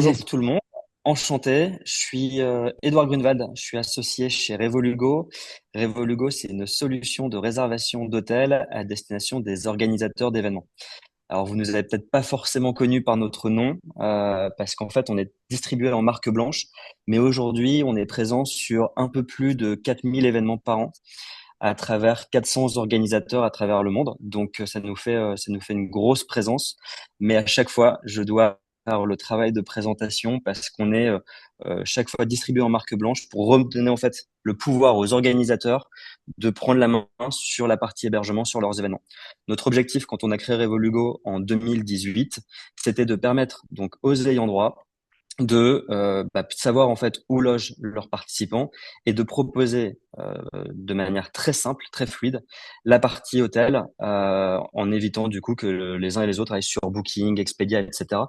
Bonjour Bonjour tout le monde, enchanté. Je suis Edouard Grunwald, je suis associé chez Revolugo. Revolugo, c'est une solution de réservation d'hôtels à destination des organisateurs d'événements. Alors, vous nous avez peut-être pas forcément connus par notre nom, parce qu'en fait, on est distribué en marque blanche, mais aujourd'hui, on est présent sur un peu plus de 4000 événements par an à travers 400 organisateurs à travers le monde. Donc, ça nous fait une grosse présence. Mais à chaque fois, je dois faire le travail de présentation parce qu'on est chaque fois distribué en marque blanche pour redonner en fait le pouvoir aux organisateurs de prendre la main sur la partie hébergement sur leurs événements. Notre objectif quand on a créé Revolugo en 2018, c'était de permettre donc aux ayants droit de savoir en fait où logent leurs participants et de proposer de manière très simple, très fluide, la partie hôtel en évitant du coup que les uns et les autres aillent sur Booking, Expedia, etc.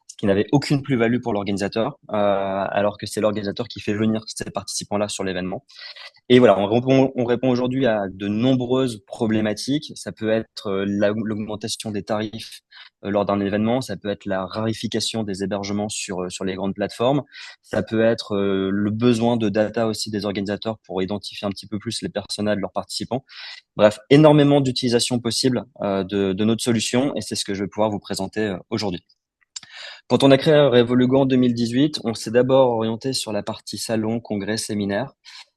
Ce qui n'avait aucune plus-value pour l'organisateur, alors que c'est l'organisateur qui fait venir ces participants-là sur l'événement. Et voilà, on répond aujourd'hui à de nombreuses problématiques. Ça peut être l'augmentation des tarifs lors d'un événement, ça peut être la rarification des hébergements sur les grandes plateformes, ça peut être le besoin de data aussi des organisateurs pour identifier un petit peu plus les personas de leurs participants. Bref, énormément d'utilisations possibles de notre solution et c'est ce que je vais pouvoir vous présenter aujourd'hui. Quand on a créé Revolugo en 2018, on s'est d'abord orienté sur la partie salon, congrès, séminaire.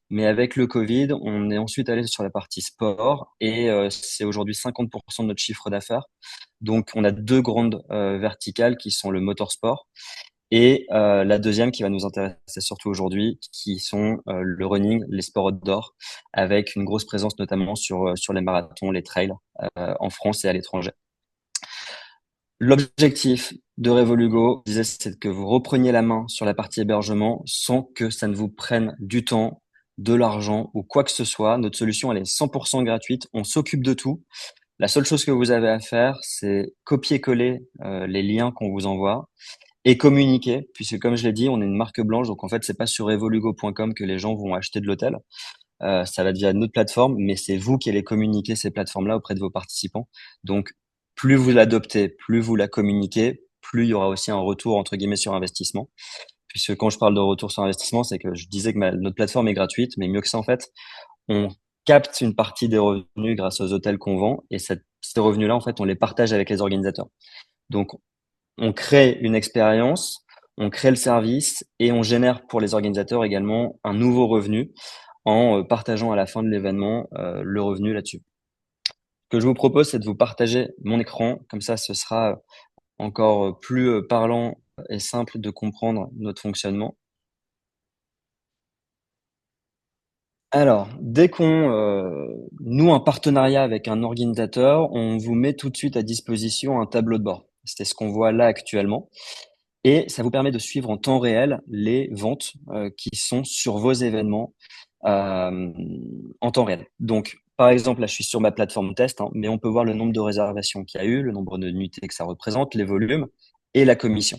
Mais avec le Covid, on est ensuite allé sur la partie sport et c'est aujourd'hui 50% de notre chiffre d'affaires. Donc, on a deux grandes verticales qui sont le motorsport et la deuxième qui va nous intéresser surtout aujourd'hui, qui sont le running, les sports outdoor, avec une grosse présence notamment sur les marathons, les trails en France et à l'étranger. L'objectif de Revolugo, je disais, c'est que vous repreniez la main sur la partie hébergement sans que ça ne vous prenne du temps, de l'argent ou quoi que ce soit. Notre solution, elle est 100% gratuite. On s'occupe de tout. La seule chose que vous avez à faire, c'est copier-coller les liens qu'on vous envoie et communiquer, puisque comme je l'ai dit, on est une marque blanche, donc en fait, c'est pas sur revolugo.com que les gens vont acheter de l'hôtel. Ça va être via notre plateforme, mais c'est vous qui allez communiquer ces plateformes-là auprès de vos participants. Donc, plus vous l'adoptez, plus vous la communiquez, plus il y aura aussi un retour entre guillemets sur investissement. Puisque quand je parle de retour sur investissement, c'est que je disais que notre plateforme est gratuite, mais mieux que ça en fait, on capte une partie des revenus grâce aux hôtels qu'on vend et ces revenus-là en fait, on les partage avec les organisateurs. Donc, on crée une expérience, on crée le service et on génère pour les organisateurs également un nouveau revenu en partageant à la fin de l'événement le revenu là-dessus. Ce que je vous propose, c'est de vous partager mon écran. Comme ça, ce sera encore plus parlant et simple de comprendre notre fonctionnement. Alors, dès qu'on noue un partenariat avec un organisateur, on vous met tout de suite à disposition un tableau de bord. C'est ce qu'on voit là actuellement. Et ça vous permet de suivre en temps réel les ventes qui sont sur vos événements euh, en temps réel. Donc, par exemple, là, je suis sur ma plateforme test, hein, mais on peut voir le nombre de réservations qu'il y a eu, le nombre de nuitées que ça représente, les volumes et la commission.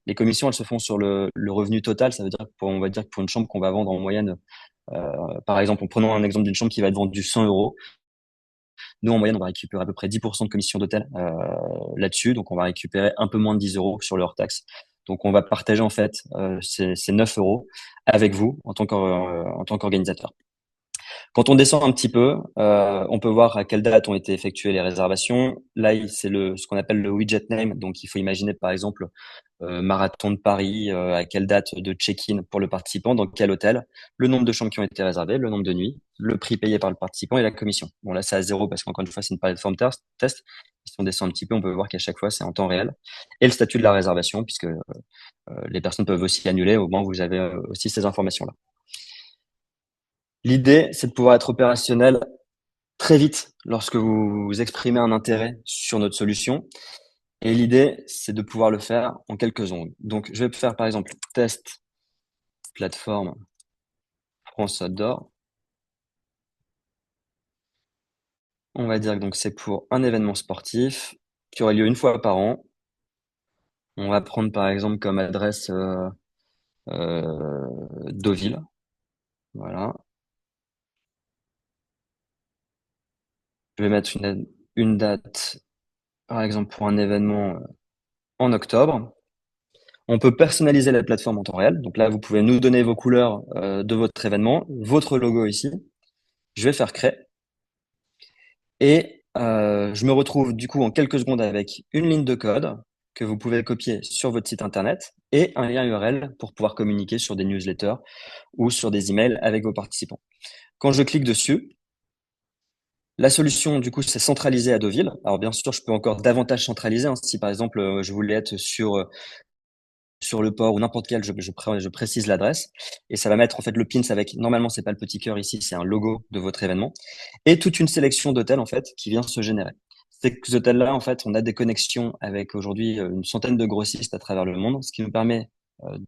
Les commissions, elles se font sur le revenu total. Ça veut dire que on va dire que pour une chambre qu'on va vendre en moyenne, par exemple, en prenant un exemple d'une chambre qui va être vendue 100 euros, nous, en moyenne, on va récupérer à peu près 10% de commission d'hôtel là-dessus. Donc, on va récupérer un peu moins de 10 euros sur leur taxe. Donc, on va partager en fait ces 9 euros avec vous en tant qu'organisateur. Quand on descend un petit peu, on peut voir à quelle date ont été effectuées les réservations. Là, c'est ce qu'on appelle le widget name. Donc, il faut imaginer par exemple Marathon de Paris, à quelle date de check-in pour le participant, dans quel hôtel, le nombre de chambres qui ont été réservées, le nombre de nuits, le prix payé par le participant et la commission. Bon, là, c'est à zéro parce qu'encore une fois, c'est une plateforme test. Si on descend un petit peu, on peut voir qu'à chaque fois, c'est en temps réel. Et le statut de la réservation, puisque les personnes peuvent aussi annuler au moment où vous avez aussi ces informations-là. L'idée, c'est de pouvoir être opérationnel très vite lorsque vous exprimez un intérêt sur notre solution. Et l'idée, c'est de pouvoir le faire en quelques secondes. Donc, je vais faire par exemple test plateforme France Outdoor. On va dire que donc c'est pour un événement sportif qui aurait lieu une fois par an. On va prendre par exemple comme adresse Deauville. Voilà. Je vais mettre une date, par exemple pour un événement en octobre. On peut personnaliser la plateforme en temps réel. Donc là, vous pouvez nous donner vos couleurs de votre événement, votre logo ici. Je vais faire créer et je me retrouve du coup en quelques secondes avec une ligne de code que vous pouvez copier sur votre site internet et un lien URL pour pouvoir communiquer sur des newsletters ou sur des emails avec vos participants. Quand je clique dessus, la solution, du coup, c'est centralisé à Deauville. Alors, bien sûr, je peux encore davantage centraliser, hein. Si, par exemple, je voulais être sur le port ou n'importe quel, je précise l'adresse et ça va mettre, en fait, le pins avec, normalement, c'est pas le petit cœur ici, c'est un logo de votre événement et toute une sélection d'hôtels, en fait, qui vient se générer. Ces hôtels-là, en fait, on a des connexions avec aujourd'hui une centaine de grossistes à travers le monde, ce qui nous permet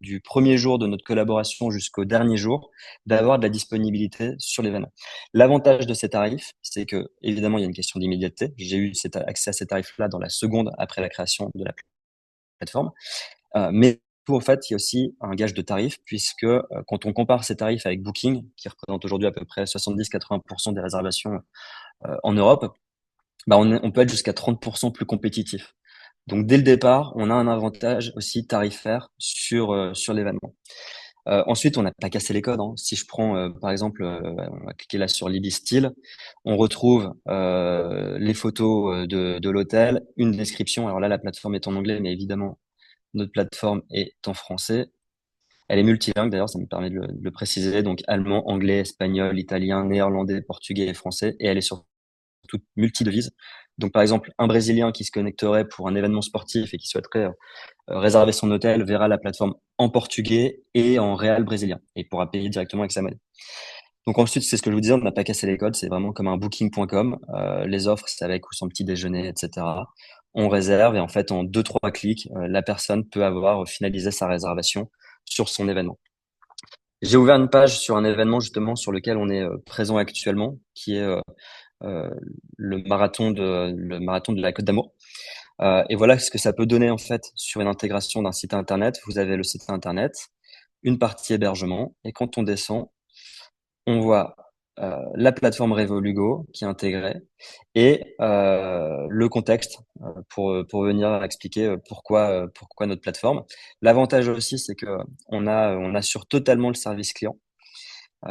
du premier jour de notre collaboration jusqu'au dernier jour, d'avoir de la disponibilité sur l'événement. L'avantage de ces tarifs, c'est que, évidemment, il y a une question d'immédiateté. J'ai eu accès à ces tarifs-là dans la seconde après la création de la plateforme. Mais en fait, il y a aussi un gage de tarif, puisque quand on compare ces tarifs avec Booking, qui représente aujourd'hui à peu près 70-80% des réservations en Europe, bah on peut être jusqu'à 30% plus compétitif. Donc dès le départ, on a un avantage aussi tarifaire sur l'événement. Ensuite, on n'a pas cassé les codes, hein. Si je prends par exemple, on va cliquer là sur Libby Style, on retrouve les photos de l'hôtel, une description. Alors là, la plateforme est en anglais, mais évidemment, notre plateforme est en français. Elle est multilingue d'ailleurs, ça me permet de le préciser. Donc allemand, anglais, espagnol, italien, néerlandais, portugais et français. Et elle est surtout multi-devise. Donc par exemple, un Brésilien qui se connecterait pour un événement sportif et qui souhaiterait réserver son hôtel verra la plateforme en portugais et en réal brésilien et pourra payer directement avec sa monnaie. Donc ensuite, c'est ce que je vous disais, on n'a pas cassé les codes, c'est vraiment comme un booking.com. Les offres, c'est avec ou sans petit déjeuner, etc. On réserve et en fait, en deux, trois clics, la personne peut avoir finalisé sa réservation sur son événement. J'ai ouvert une page sur un événement justement sur lequel on est présent actuellement, qui est euh, le marathon de la Côte d'Amour. Et voilà ce que ça peut donner en fait sur une intégration d'un site internet. Vous avez le site internet, une partie hébergement, et quand on descend, on voit la plateforme Revolugo qui est intégrée et le contexte pour venir expliquer pourquoi notre plateforme. L'avantage aussi, c'est que on assure totalement le service client.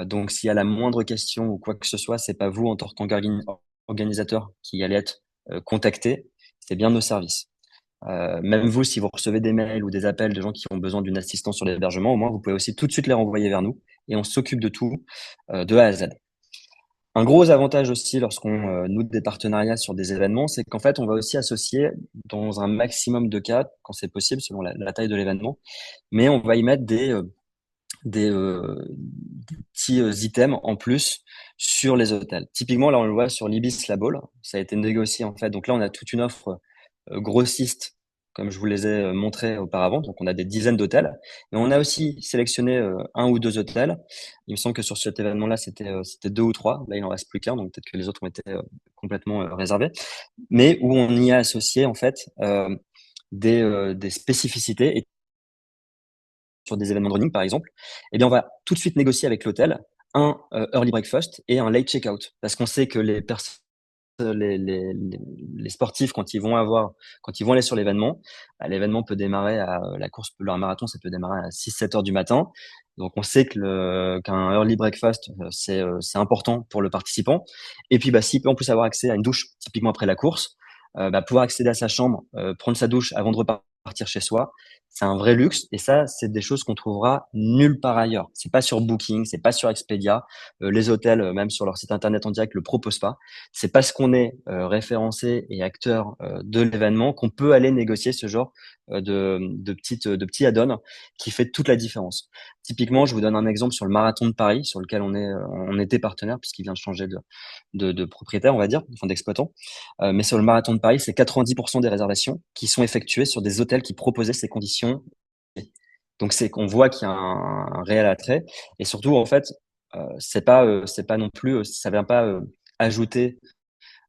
Donc, s'il y a la moindre question ou quoi que ce soit, c'est pas vous en tant qu'organisateur qui allez être contacté, c'est bien nos services. Même vous, si vous recevez des mails ou des appels de gens qui ont besoin d'une assistance sur l'hébergement, au moins vous pouvez aussi tout de suite les renvoyer vers nous et on s'occupe de tout de A à Z. Un gros avantage aussi lorsqu'on noue des partenariats sur des événements, c'est qu'en fait on va aussi associer dans un maximum de cas, quand c'est possible selon la taille de l'événement, mais on va y mettre des petits items en plus sur les hôtels. Typiquement, là, on le voit sur l'Ibis La Baule. Ça a été négocié, en fait. Donc là, on a toute une offre grossiste, comme je vous les ai montré auparavant. Donc, on a des dizaines d'hôtels. Et on a aussi sélectionné un ou deux hôtels. Il me semble que sur cet événement-là, c'était deux ou trois. Là, il en reste plus qu'un. Donc, peut-être que les autres ont été complètement réservés. Mais où on y a associé, en fait, des spécificités. Et sur des événements de running, par exemple, eh bien, on va tout de suite négocier avec l'hôtel un early breakfast et un late checkout. Parce qu'on sait que les sportifs, quand ils vont aller sur l'événement, bah, l'événement peut démarrer la course, leur marathon, ça peut démarrer à 6-7 heures du matin. Donc, on sait qu'un early breakfast, c'est important pour le participant. Et puis, bah, s'il peut en plus avoir accès à une douche, typiquement après la course, bah, pouvoir accéder à sa chambre, prendre sa douche avant de repartir chez soi, c'est un vrai luxe. Et ça, c'est des choses qu'on trouvera nulle part ailleurs. C'est pas sur Booking, c'est pas sur Expedia. Les hôtels, même sur leur site internet en direct, le proposent pas. C'est parce qu'on est référencé et acteur de l'événement qu'on peut aller négocier ce genre de petits add-ons qui fait toute la différence. Typiquement, je vous donne un exemple sur le marathon de Paris, sur lequel on était partenaire puisqu'il vient de changer de propriétaire, on va dire, enfin d'exploitant. Mais sur le marathon de Paris, c'est 90% des réservations qui sont effectuées sur des hôtels qui proposaient ces conditions. Donc c'est qu'on voit qu'il y a un réel attrait et surtout en fait, c'est pas non plus, ça vient pas ajouter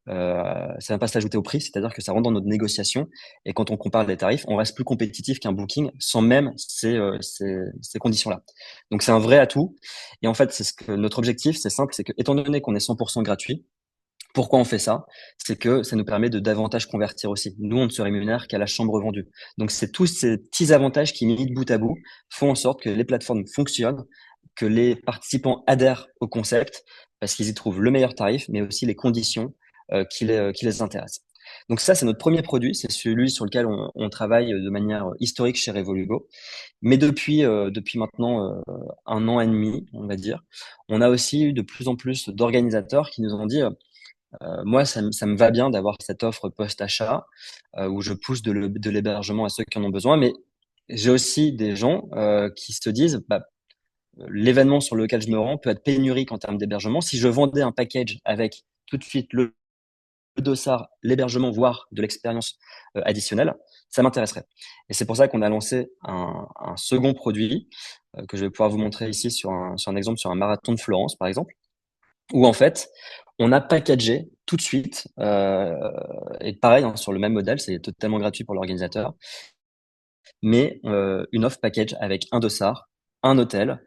ça va pas s'ajouter au prix, c'est-à-dire que ça rentre dans notre négociation et quand on compare les tarifs, on reste plus compétitif qu'un booking sans même ces conditions-là. Donc c'est un vrai atout et en fait, c'est ce que notre objectif, c'est simple, c'est que étant donné qu'on est 100% gratuit, Pourquoi on fait ça? C'est que ça nous permet de davantage convertir aussi. Nous, on ne se rémunère qu'à la chambre vendue. Donc, c'est tous ces petits avantages qui, mis bout à bout, font en sorte que les plateformes fonctionnent, que les participants adhèrent au concept parce qu'ils y trouvent le meilleur tarif, mais aussi les conditions qui les intéressent. Donc ça, c'est notre premier produit, c'est celui sur lequel on travaille de manière historique chez Revolugo. Mais depuis maintenant 1 an et demi, on va dire, on a aussi eu de plus en plus d'organisateurs qui nous ont dit moi, ça me va bien d'avoir cette offre post-achat où je pousse de l'hébergement à ceux qui en ont besoin, mais j'ai aussi des gens qui se disent, bah, l'événement sur lequel je me rends peut être pénurique en termes d'hébergement. Si je vendais un package avec tout de suite le dossard, l'hébergement, voire de l'expérience additionnelle, ça m'intéresserait. Et c'est pour ça qu'on a lancé un second produit que je vais pouvoir vous montrer ici sur un exemple, sur un marathon de Florence, par exemple, où en fait, on a packagé tout de suite, et pareil, hein, sur le même modèle, c'est totalement gratuit pour l'organisateur, mais une offre package avec un dossard, un hôtel,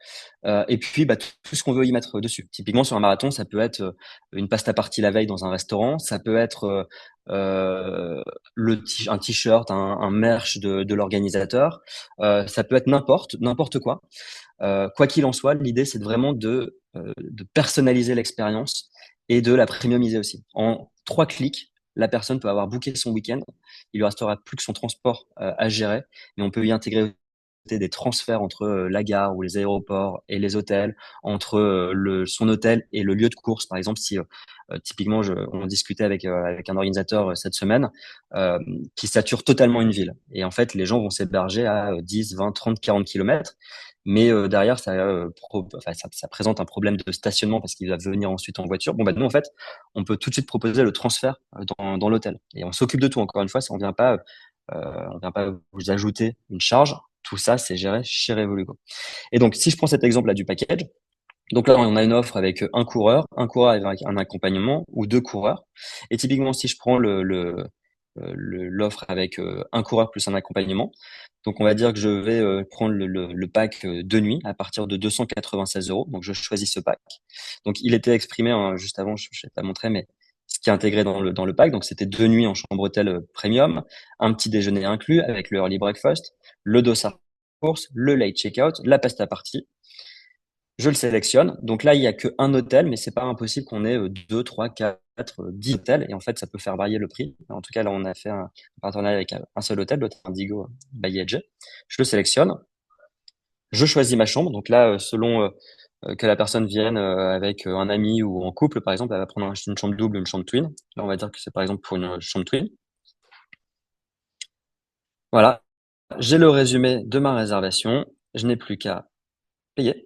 et puis bah, tout ce qu'on veut y mettre dessus. Typiquement sur un marathon, ça peut être une pasta party la veille dans un restaurant, ça peut être un t-shirt, un merch de l'organisateur, ça peut être n'importe quoi. Quoi qu'il en soit, l'idée c'est vraiment de personnaliser l'expérience et de la premiumiser aussi. En 3 clics, la personne peut avoir booké son week-end. Il lui restera plus que son transport à gérer, mais on peut y intégrer des transferts entre la gare ou les aéroports et les hôtels, entre son hôtel et le lieu de course. Par exemple, si typiquement on discutait avec un organisateur cette semaine qui sature totalement une ville. Et en fait, les gens vont s'héberger à 10, 20, 30, 40 kilomètres. Mais derrière, enfin, ça présente un problème de stationnement parce qu'ils doivent venir ensuite en voiture. Bon, bah, nous, en fait, on peut tout de suite proposer le transfert dans l'hôtel. Et on s'occupe de tout. Encore une fois, on vient pas vous ajouter une charge. Tout ça, c'est géré chez Revolugo. Et donc, si je prends cet exemple-là du package, donc là, on a une offre avec un coureur avec un accompagnement ou 2 coureurs. Et typiquement, si je prends l'offre avec un coureur plus un accompagnement, donc on va dire que je vais prendre le pack de nuit à partir de 296 euros. Donc je choisis ce pack. Donc il était exprimé hein, juste avant, je ne vais pas montrer, mais ce qui est intégré dans le pack. Donc c'était 2 nuits en chambre hôtel premium, un petit déjeuner inclus avec le early breakfast, le dossard course, le late checkout, la pasta party. Je le sélectionne. Donc là, il y a qu'un hôtel, mais c'est pas impossible qu'on ait 2, 3, 4, 10 hôtels. Et en fait, ça peut faire varier le prix. En tout cas, là, on a fait un partenariat avec un seul hôtel, l'hôtel Indigo by IAG. Je le sélectionne. Je choisis ma chambre. Donc là, selon que la personne vienne avec un ami ou en couple, par exemple, elle va prendre une chambre double, une chambre twin. Là, on va dire que c'est par exemple pour une chambre twin. Voilà. J'ai le résumé de ma réservation. Je n'ai plus qu'à payer.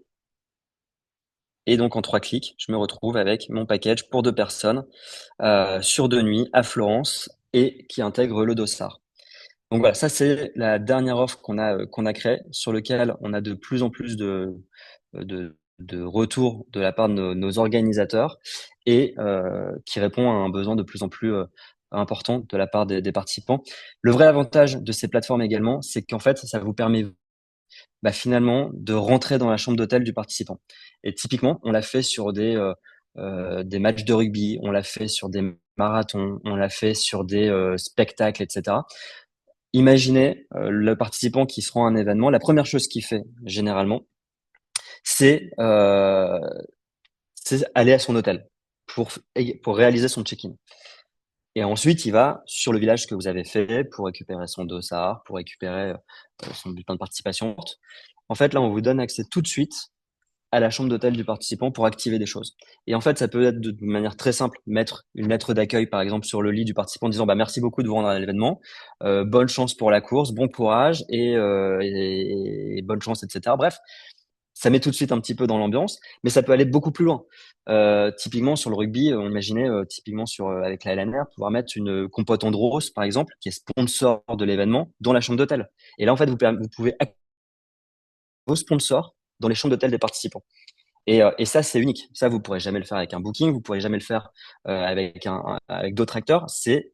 Et donc, en 3 clics, je me retrouve avec mon package pour 2 personnes sur 2 nuits à Florence et qui intègre le dossard. Donc voilà, ça c'est la dernière offre qu'on a créée, sur lequel on a de plus en plus de retours de la part de nos organisateurs et qui répond à un besoin de plus en plus important de la part des participants. Le vrai avantage de ces plateformes également, c'est qu'en fait, ça vous permet bah, finalement de rentrer dans la chambre d'hôtel du participant. Et typiquement, on l'a fait sur des matchs de rugby, on l'a fait sur des marathons, on l'a fait sur des spectacles, etc. Imaginez le participant qui se rend à un événement, la première chose qu'il fait généralement, c'est c'est aller à son hôtel pour, pour réaliser son check-in. Et ensuite, il va sur le village que vous avez fait pour récupérer son dossard, pour récupérer son bulletin de participation. En fait, là, on vous donne accès tout de suite à la chambre d'hôtel du participant pour activer des choses. Et en fait, ça peut être de manière très simple, mettre une lettre d'accueil, par exemple, sur le lit du participant en disant, bah, merci beaucoup de vous rendre à l'événement, bonne chance pour la course, bon courage et bonne chance, etc. Bref, ça met tout de suite un petit peu dans l'ambiance, mais ça peut aller beaucoup plus loin. Typiquement sur le rugby, on imaginait typiquement avec la LNR pouvoir mettre une compote Andros par exemple, qui est sponsor de l'événement, dans la chambre d'hôtel. Et là en fait vous pouvez activer vos sponsors dans les chambres d'hôtel des participants. Et ça c'est unique. Ça vous pourrez jamais le faire avec un booking, vous pourrez jamais le faire avec d'autres acteurs. C'est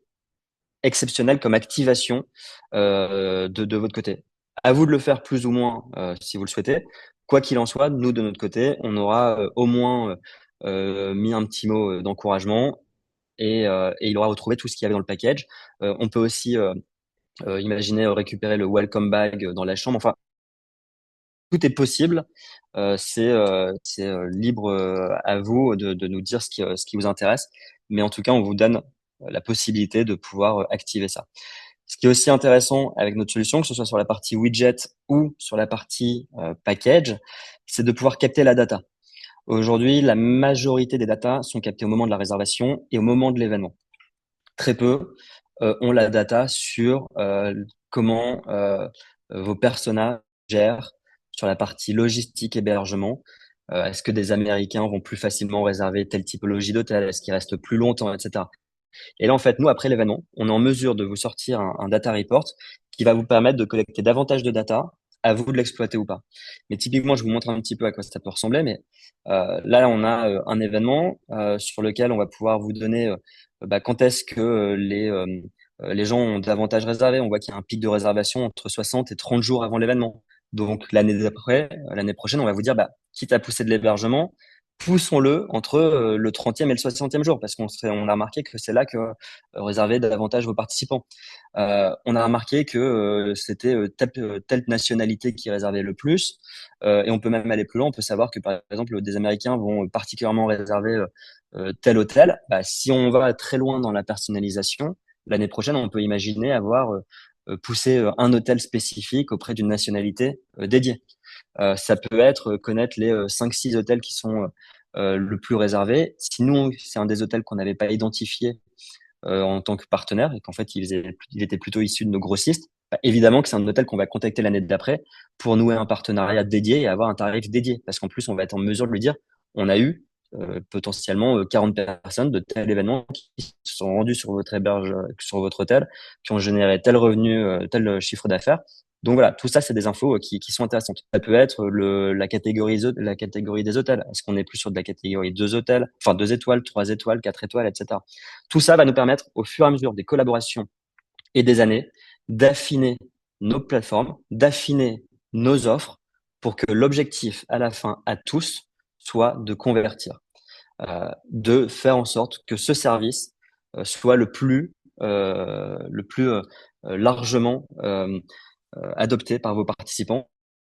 exceptionnel comme activation de votre côté. À vous de le faire plus ou moins si vous le souhaitez. Quoi qu'il en soit, nous de notre côté, on aura au moins mis un petit mot d'encouragement et il aura retrouvé tout ce qu'il y avait dans le package. On peut aussi imaginer récupérer le welcome bag dans la chambre. Enfin, tout est possible. C'est libre à vous de nous dire ce qui vous intéresse. Mais en tout cas, on vous donne la possibilité de pouvoir activer ça. Ce qui est aussi intéressant avec notre solution, que ce soit sur la partie widget ou sur la partie package, c'est de pouvoir capter la data. Aujourd'hui, la majorité des data sont captées au moment de la réservation et au moment de l'événement. Très peu ont la data sur comment vos personas gèrent sur la partie logistique hébergement. Est-ce que des Américains vont plus facilement réserver telle typologie d'hôtel? Est-ce qu'ils restent plus longtemps, etc. Et là, en fait, nous, après l'événement, on est en mesure de vous sortir un data report qui va vous permettre de collecter davantage de data, à vous de l'exploiter ou pas. Mais typiquement, je vous montre un petit peu à quoi ça peut ressembler. Mais là, on a un événement sur lequel on va pouvoir vous donner quand est-ce que les gens ont davantage réservé. On voit qu'il y a un pic de réservation entre 60 et 30 jours avant l'événement. Donc l'année d'après, l'année prochaine, on va vous dire, quitte à pousser de l'hébergement, poussons-le entre le 30e et le 60e jour, parce on a remarqué que c'est là que réservaient davantage vos participants. On a remarqué que c'était telle nationalité qui réservait le plus, et on peut même aller plus loin. On peut savoir que, par exemple, des Américains vont particulièrement réserver tel hôtel. Si on va très loin dans la personnalisation, l'année prochaine, on peut imaginer avoir poussé un hôtel spécifique auprès d'une nationalité dédiée. Ça peut être connaître les 5-6 hôtels qui sont le plus réservés. Si nous, c'est un des hôtels qu'on n'avait pas identifié en tant que partenaire et qu'en fait, il était plutôt issu de nos grossistes, évidemment que c'est un hôtel qu'on va contacter l'année d'après pour nouer un partenariat dédié et avoir un tarif dédié. Parce qu'en plus, on va être en mesure de lui dire, on a eu potentiellement 40 personnes de tel événement qui se sont rendues sur votre hôtel, qui ont généré tel revenu, tel chiffre d'affaires. Donc voilà, tout ça, c'est des infos qui sont intéressantes. Ça peut être la catégorie des hôtels. Est-ce qu'on est plus sur de la catégorie 2 hôtels, enfin 2 étoiles, 3 étoiles, 4 étoiles, etc. Tout ça va nous permettre, au fur et à mesure des collaborations et des années, d'affiner nos plateformes, d'affiner nos offres pour que l'objectif à la fin, à tous, soit de convertir, de faire en sorte que ce service soit le plus largement adopté par vos participants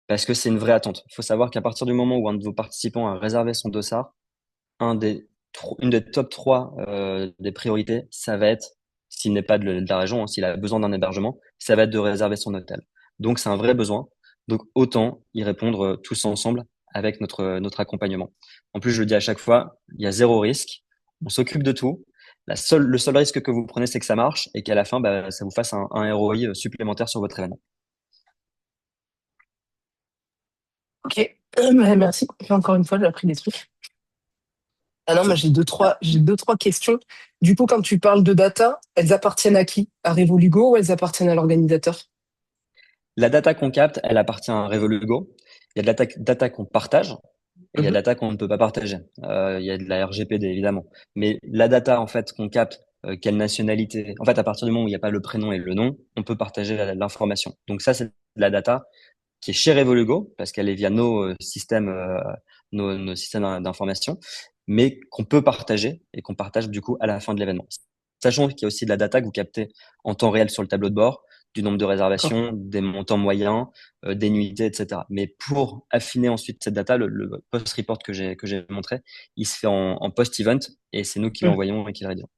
parce que c'est une vraie attente. Il faut savoir qu'à partir du moment où un de vos participants a réservé son dossard, une des top 3 des priorités, ça va être, s'il n'est pas de la région, hein, s'il a besoin d'un hébergement, ça va être de réserver son hôtel. Donc, c'est un vrai besoin. Donc, autant y répondre tous ensemble avec notre accompagnement. En plus, je le dis à chaque fois, il y a zéro risque. On s'occupe de tout. Le seul risque que vous prenez, c'est que ça marche et qu'à la fin, ça vous fasse un ROI supplémentaire sur votre événement. Ok, merci. Encore une fois, j'ai appris des trucs. Ah non, moi C'est- j'ai deux, trois questions. Du coup, quand tu parles de data, elles appartiennent à qui? À Revolugo ou elles appartiennent à l'organisateur? La data qu'on capte, elle appartient à Revolugo. Il y a de la data qu'on partage. Et il y a de Mhm. la data qu'on ne peut pas partager. Il y a de la RGPD, évidemment. Mais la data, en fait, qu'on capte, quelle nationalité, en fait, à partir du moment où il n'y a pas le prénom et le nom, on peut partager l'information. Donc ça, c'est de la data qui est chez Revolugo, parce qu'elle est via nos systèmes d'information, mais qu'on peut partager et qu'on partage du coup à la fin de l'événement. Sachant qu'il y a aussi de la data que vous captez en temps réel sur le tableau de bord, du nombre de D'accord. réservations, des montants moyens, des nuitées, etc. Mais pour affiner ensuite cette data, le post-report que j'ai montré, il se fait en post-event et c'est nous qui Mhm. l'envoyons et qui le rédigeons.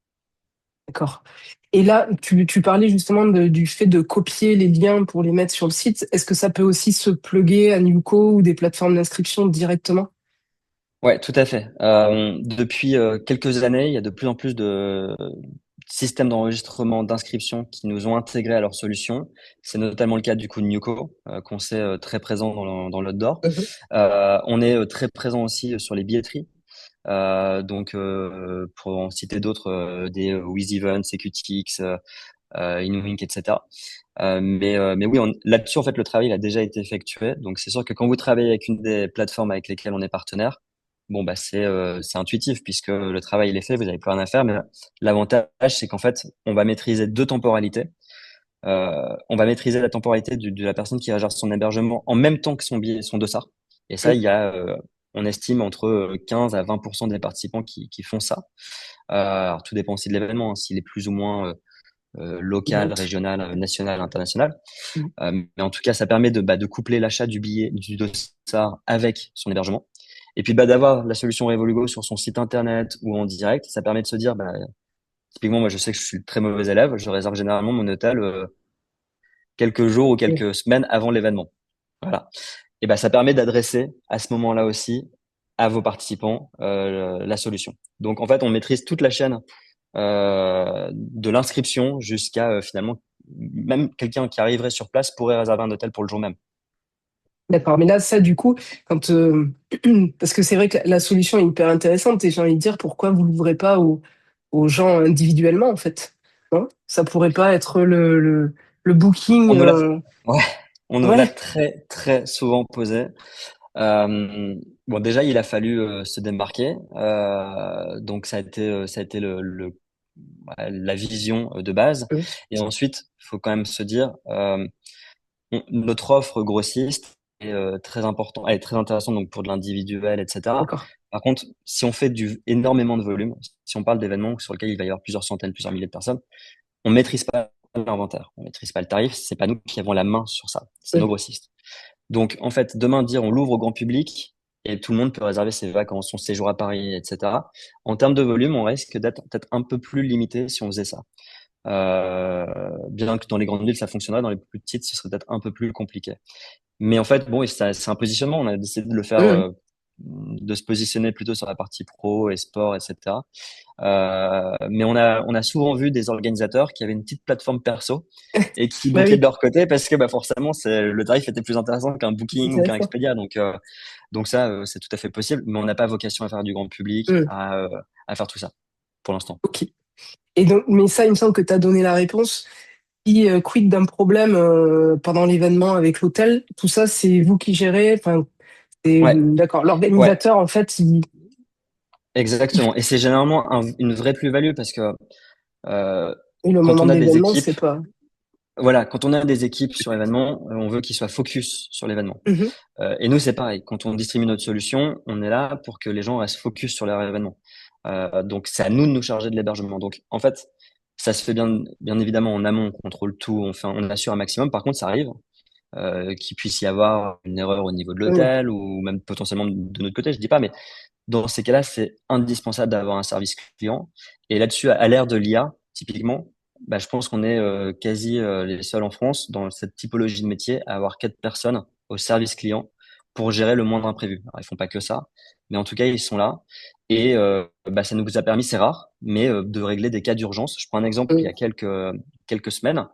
D'accord. Et là, tu parlais justement du fait de copier les liens pour les mettre sur le site. Est-ce que ça peut aussi se plugger à Newco ou des plateformes d'inscription directement? Ouais, tout à fait. Depuis quelques années, il y a de plus en plus de systèmes d'enregistrement, d'inscription qui nous ont intégrés à leur solution. C'est notamment le cas du coup de Newco, qu'on sait très présent dans l'outdoor. Mhm. On est très présent aussi sur les billetteries. Pour en citer d'autres, des WizEvent, CQTX, InWink, etc. Mais oui, là-dessus, en fait, le travail il a déjà été effectué. Donc, c'est sûr que quand vous travaillez avec une des plateformes avec lesquelles on est partenaire, bon, c'est intuitif puisque le travail il est fait, vous n'avez plus rien à faire. Mais l'avantage, c'est qu'en fait, on va maîtriser deux temporalités. On va maîtriser la temporalité de la personne qui gère son hébergement en même temps que son billet, son dossard. Et ça, Oui. on estime entre 15 à 20% des participants qui font ça. Alors, tout dépend aussi de l'événement, hein, s'il est plus ou moins local, Light. régional, national, international. Mm. Mais en tout cas, ça permet de coupler l'achat du billet du dossard avec son hébergement. Et puis d'avoir la solution Revolugo sur son site internet ou en direct, ça permet de se dire, typiquement, moi je sais que je suis très mauvais élève, je réserve généralement mon hôtel quelques jours ou Oui. quelques semaines avant l'événement. Voilà. Et ça permet d'adresser à ce moment-là aussi à vos participants la solution. Donc en fait, on maîtrise toute la chaîne de l'inscription jusqu'à finalement même quelqu'un qui arriverait sur place pourrait réserver un hôtel pour le jour même. D'accord. Mais là, ça, du coup, quand, parce que c'est vrai que la solution est hyper intéressante et j'ai envie de dire pourquoi vous l'ouvrez pas aux gens individuellement, en fait. Non? Ça pourrait pas être le booking. On nous l'a, ouais, on nous l'a Ouais. très très souvent posé. Bon, déjà, il a fallu se démarquer. Donc, ça a été la vision de base. Mm. Et ensuite, il faut quand même se dire, notre offre grossiste est très important, elle est très intéressante donc pour de l'individuel, etc. D'accord. Par contre, si on fait énormément de volume, si on parle d'événements sur lesquels il va y avoir plusieurs centaines, plusieurs milliers de personnes, on maîtrise pas l'inventaire, on maîtrise pas le tarif. C'est pas nous qui avons la main sur ça, c'est nos Mm. grossistes. Donc, en fait, demain, dire on l'ouvre au grand public et tout le monde peut réserver ses vacances, son séjour à Paris, etc. En termes de volume, on risque d'être peut-être un peu plus limité si on faisait ça. Bien que dans les grandes villes, ça fonctionnerait, dans les plus petites, ce serait peut-être un peu plus compliqué. Mais en fait, bon, et c'est un positionnement. On a décidé de le faire, Mm. de se positionner plutôt sur la partie pro et sport, etc. Mais on a souvent vu des organisateurs qui avaient une petite plateforme perso et qui Bah bookaient de oui, leur côté parce que forcément le tarif était plus intéressant qu'un Booking ou qu'un intéressant. Expedia. Donc ça, c'est tout à fait possible, mais on n'a pas vocation à faire du grand public, Mm. à faire tout ça pour l'instant. Ok. Et donc, mais ça, il me semble que tu as donné la réponse. Quid d'un problème pendant l'événement avec l'hôtel, tout ça, c'est vous qui gérez. Enfin, Ouais, d'accord. ouais, L'organisateur, en fait, il exactement. Et c'est généralement une vraie plus-value parce que euh, et le quand moment on de a des l'événement, équipes, c'est pas. voilà, quand on a des équipes sur événement, on veut qu'ils soient focus sur l'événement. Mhm. Et nous, c'est pareil. Quand on distribue notre solution, on est là pour que les gens restent focus sur leur événement. Donc, c'est à nous de nous charger de l'hébergement. Donc, en fait, ça se fait bien évidemment en amont. On contrôle tout, on assure un maximum. Par contre, ça arrive qu'il puisse y avoir une erreur au niveau de Oui, l'hôtel ou même potentiellement de notre côté. Je dis pas, mais dans ces cas-là, c'est indispensable d'avoir un service client. Et là-dessus, à l'ère de l'IA, typiquement, je pense qu'on est quasi les seuls en France dans cette typologie de métier à avoir 4 personnes au service client pour gérer le moindre imprévu. Alors, ils font pas que ça, mais en tout cas, ils sont là. Et ça nous a permis, c'est rare, mais de régler des cas d'urgence. Je prends un exemple, il y oui. a quelques semaines,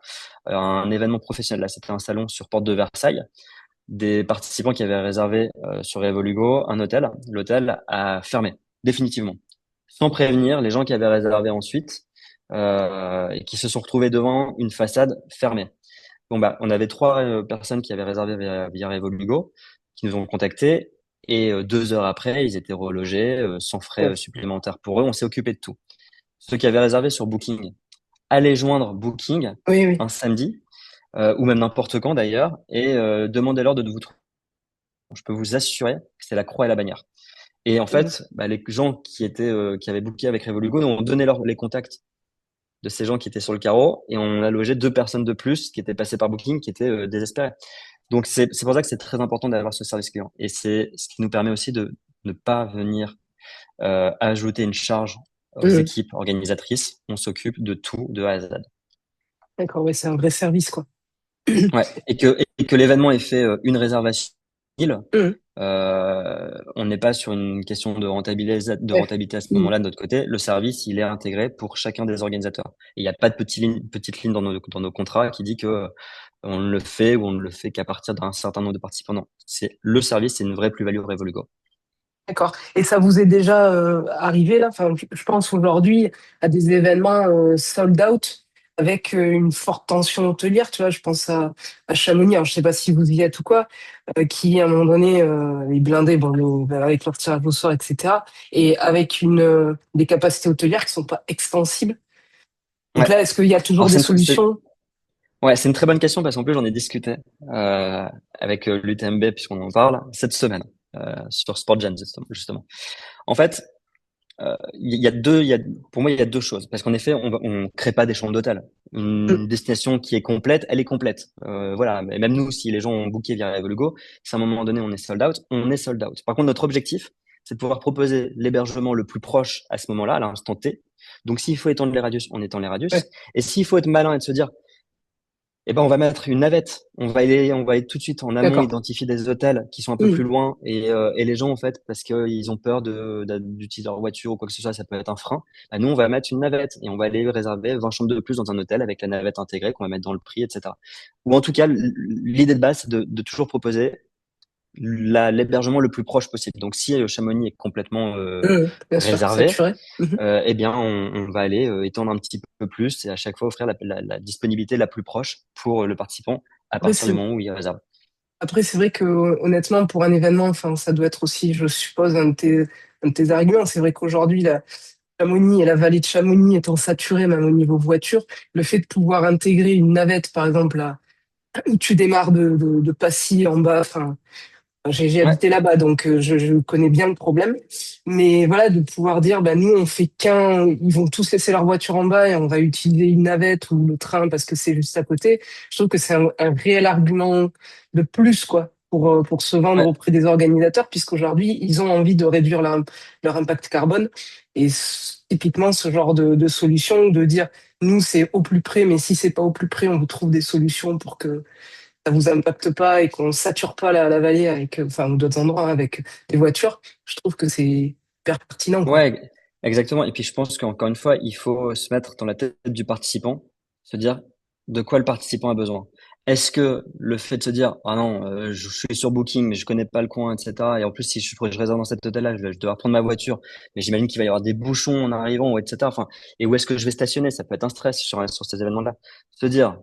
un événement professionnel. Là, c'était un salon sur Porte de Versailles, des participants qui avaient réservé sur Revolugo un hôtel. L'hôtel a fermé définitivement, sans prévenir les gens qui avaient réservé ensuite et qui se sont retrouvés devant une façade fermée. Bon on avait 3 personnes qui avaient réservé via Revolugo, qui nous ont contactés et 2 heures après, ils étaient relogés sans frais Ouais. supplémentaires pour eux. On s'est occupé de tout. Ceux qui avaient réservé sur Booking, allaient joindre Booking Oui, oui. un samedi ou même n'importe quand d'ailleurs et demandez-leur de vous trouver. Je peux vous assurer que c'est la croix et la bannière. Et en Mm. fait, les gens qui avaient booké avec Revolugo nous ont donné les contacts de ces gens qui étaient sur le carreau et on a logé 2 personnes de plus qui étaient passées par Booking, qui étaient désespérées. Donc c'est pour ça que c'est très important d'avoir ce service client et c'est ce qui nous permet aussi de ne pas venir ajouter une charge aux Mm. équipes organisatrices. On s'occupe de tout de A à Z. D'accord, ouais, c'est un vrai service, quoi. Ouais, et que l'événement ait fait une réservation, Mm. on n'est pas sur une question de Ouais. rentabilité à ce Mm. moment-là de notre côté. Le service, il est intégré pour chacun des organisateurs. Et il n'y a pas de petite ligne dans nos contrats qui dit que on le fait ou on ne le fait qu'à partir d'un certain nombre de participants. Non, c'est le service, c'est une vraie plus-value Revolugo. D'accord. Et ça vous est déjà arrivé là? Enfin, je pense aujourd'hui à des événements sold out avec une forte tension hôtelière. Tu vois, je pense à Chamonix. Alors, je sais pas si vous y êtes ou quoi, qui à un moment donné est blindé, bon, avec leur tirage au sort, etc. Et avec des capacités hôtelières qui sont pas extensibles. Donc Ouais. là, est-ce qu'il y a toujours Alors des solutions? ouais, c'est une très bonne question parce qu'en plus j'en ai discuté avec l'UTMB puisqu'on en parle cette semaine. sur SportGen justement. En fait, pour moi, il y a deux choses. Parce qu'en effet, on crée pas des chambres d'hôtel. Mm. Une destination qui est complète, elle est complète. Voilà. Mais même nous, si les gens ont booké via Revolugo, si à un moment donné on est sold out, on est sold out. Par contre, notre objectif, c'est de pouvoir proposer l'hébergement le plus proche à ce moment-là, à l'instant T. Donc, s'il faut étendre les radius, on étend les radius. Ouais. Et s'il faut être malin et de se dire, eh ben, on va mettre une navette. On va aller tout de suite en amont D'accord. identifier des hôtels qui sont un peu plus Mm. loin et les gens, en fait, parce qu'ils ont peur d'utiliser leur voiture ou quoi que ce soit, ça peut être un frein. Bah, nous, on va mettre une navette et on va aller réserver 20 chambres de plus dans un hôtel avec la navette intégrée qu'on va mettre dans le prix, etc. Ou en tout cas, l'idée de base, c'est de toujours proposer l'hébergement le plus proche possible. Donc, si Chamonix est complètement Bien sûr, réservé, saturé. Mhm. eh bien, on va aller étendre un petit peu plus et à chaque fois offrir la disponibilité la plus proche pour le participant à Après, partir du c'est moment où il réserve. Après, c'est vrai que honnêtement, pour un événement, enfin, ça doit être aussi, je suppose, un de tes arguments. C'est vrai qu'aujourd'hui, la Chamonix et la vallée de Chamonix étant saturée, même au niveau voiture, le fait de pouvoir intégrer une navette, par exemple, là, où tu démarres de Passy en bas, enfin, j'ai Ouais, habité là-bas, donc je connais bien le problème. Mais voilà, de pouvoir dire, bah, nous, on fait ils vont tous laisser leur voiture en bas et on va utiliser une navette ou le train parce que c'est juste à côté. Je trouve que c'est un réel argument de plus, quoi, pour se vendre ouais, auprès des organisateurs, puisqu'aujourd'hui, ils ont envie de réduire leur impact carbone. Et typiquement, ce genre de solution, de dire, nous, c'est au plus près, mais si c'est pas au plus près, on vous trouve des solutions pour que ça vous impacte pas et qu'on sature pas la vallée avec, enfin, ou d'autres endroits avec des voitures, je trouve que c'est hyper pertinent, quoi. ouais, exactement. Et puis je pense qu'encore une fois, il faut se mettre dans la tête du participant, se dire de quoi le participant a besoin. Est-ce que le fait de se dire ah non, je suis sur Booking mais je connais pas le coin, etc. Et en plus si je réserve dans cet hôtel-là, je vais devoir prendre ma voiture, mais j'imagine qu'il va y avoir des bouchons en arrivant, ou etc. Enfin, et où est-ce que je vais stationner? Ça peut être un stress sur ces événements-là. Se dire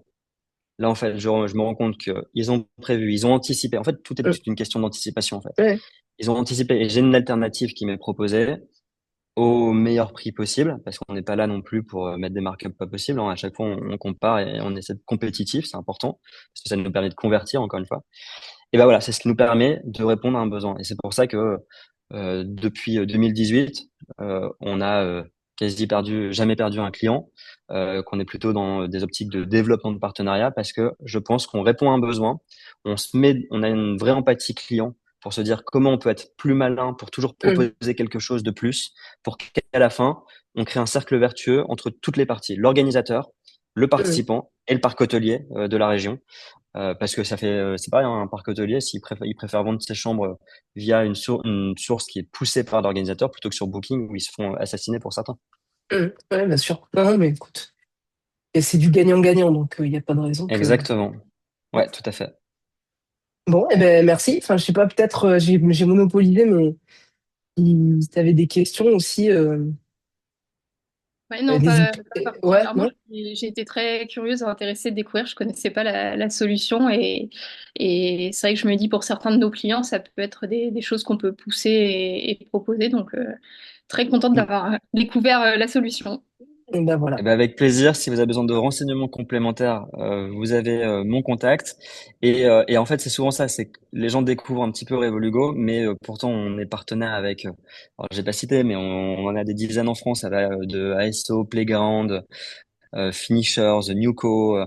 là, en fait, je me rends compte qu'ils ont prévu, ils ont anticipé. En fait, tout Euh, est une question d'anticipation, en fait. ouais. Ils ont anticipé et j'ai une alternative qui m'est proposée au meilleur prix possible, parce qu'on n'est pas là non plus pour mettre des markups pas possibles, hein. À chaque fois, on compare et on essaie de compétitif, c'est important, parce que ça nous permet de convertir, encore une fois. Et ben voilà, c'est ce qui nous permet de répondre à un besoin. Et c'est pour ça que depuis 2018, on a jamais perdu un client, qu'on est plutôt dans des optiques de développement de partenariat, parce que je pense qu'on répond à un besoin, on a une vraie empathie client pour se dire comment on peut être plus malin pour toujours Euh, proposer quelque chose de plus, pour qu'à la fin, on crée un cercle vertueux entre toutes les parties, l'organisateur, le euh, participant et le parc hôtelier de la région. Parce que c'est pareil, hein, un parc hôtelier, il préfère vendre ses chambres via une source qui est poussée par l'organisateur plutôt que sur Booking où ils se font assassiner pour certains. ouais, bien sûr. Non, non, mais écoute, et c'est du gagnant-gagnant, donc il n'y a pas de raison que. Exactement. Ouais, tout à fait. Bon, eh ben, merci. Enfin, je sais pas, peut-être j'ai monopolisé, mais si tu avais des questions aussi, Ouais, non, pas Ouais, particulièrement. non? J'ai été très curieuse et intéressée de découvrir. Je connaissais pas la solution et c'est vrai que je me dis pour certains de nos clients, ça peut être des choses qu'on peut pousser et proposer. Donc, très contente d'avoir découvert la solution. Et ben Eh voilà. ben, avec plaisir. Si vous avez besoin de renseignements complémentaires, vous avez mon contact. Et en fait, c'est souvent ça, c'est que les gens découvrent un petit peu Revolugo, mais pourtant on est partenaire avec, alors j'ai pas cité, mais on en a des dizaines en France, ça va de ASO, Playground, Finishers, Newco,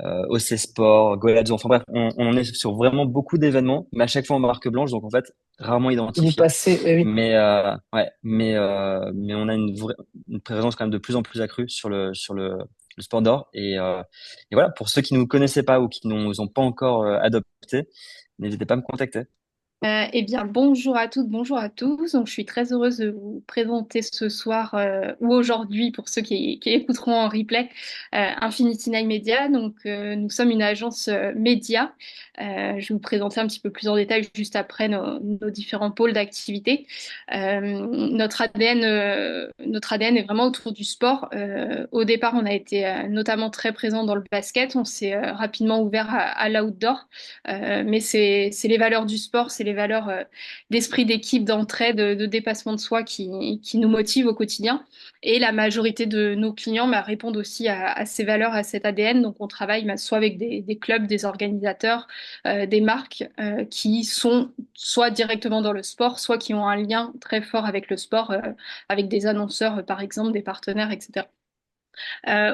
OC Sport, Goalazzo. Enfin bref, on en est sur vraiment beaucoup d'événements, mais à chaque fois en marque blanche, donc en fait rarement Vous identifié. passez, oui. Mais ouais, mais on a une présence quand même de plus en plus accrue le sport d'or. Et voilà, pour ceux qui ne nous connaissaient pas ou qui ne nous ont pas encore adoptés, n'hésitez pas à me contacter. Eh bien, bonjour à toutes, bonjour à tous. Donc, je suis très heureuse de vous présenter ce soir ou aujourd'hui, pour ceux qui écouteront en replay, Infinity Nine Media. Donc, nous sommes une agence média. Je vais vous présenter un petit peu plus en détail juste après nos différents pôles d'activité. Notre ADN est vraiment autour du sport. Au départ, on a été notamment très présent dans le basket. On s'est rapidement ouvert à l'outdoor. Mais c'est les valeurs du sport, c'est les valeurs d'esprit d'équipe, d'entraide, de dépassement de soi qui nous motivent au quotidien. Et la majorité de nos clients répondent aussi à ces valeurs, à cet ADN. Donc on travaille soit avec des clubs, des organisateurs, des marques qui sont soit directement dans le sport, soit qui ont un lien très fort avec le sport, avec des annonceurs par exemple, des partenaires, etc.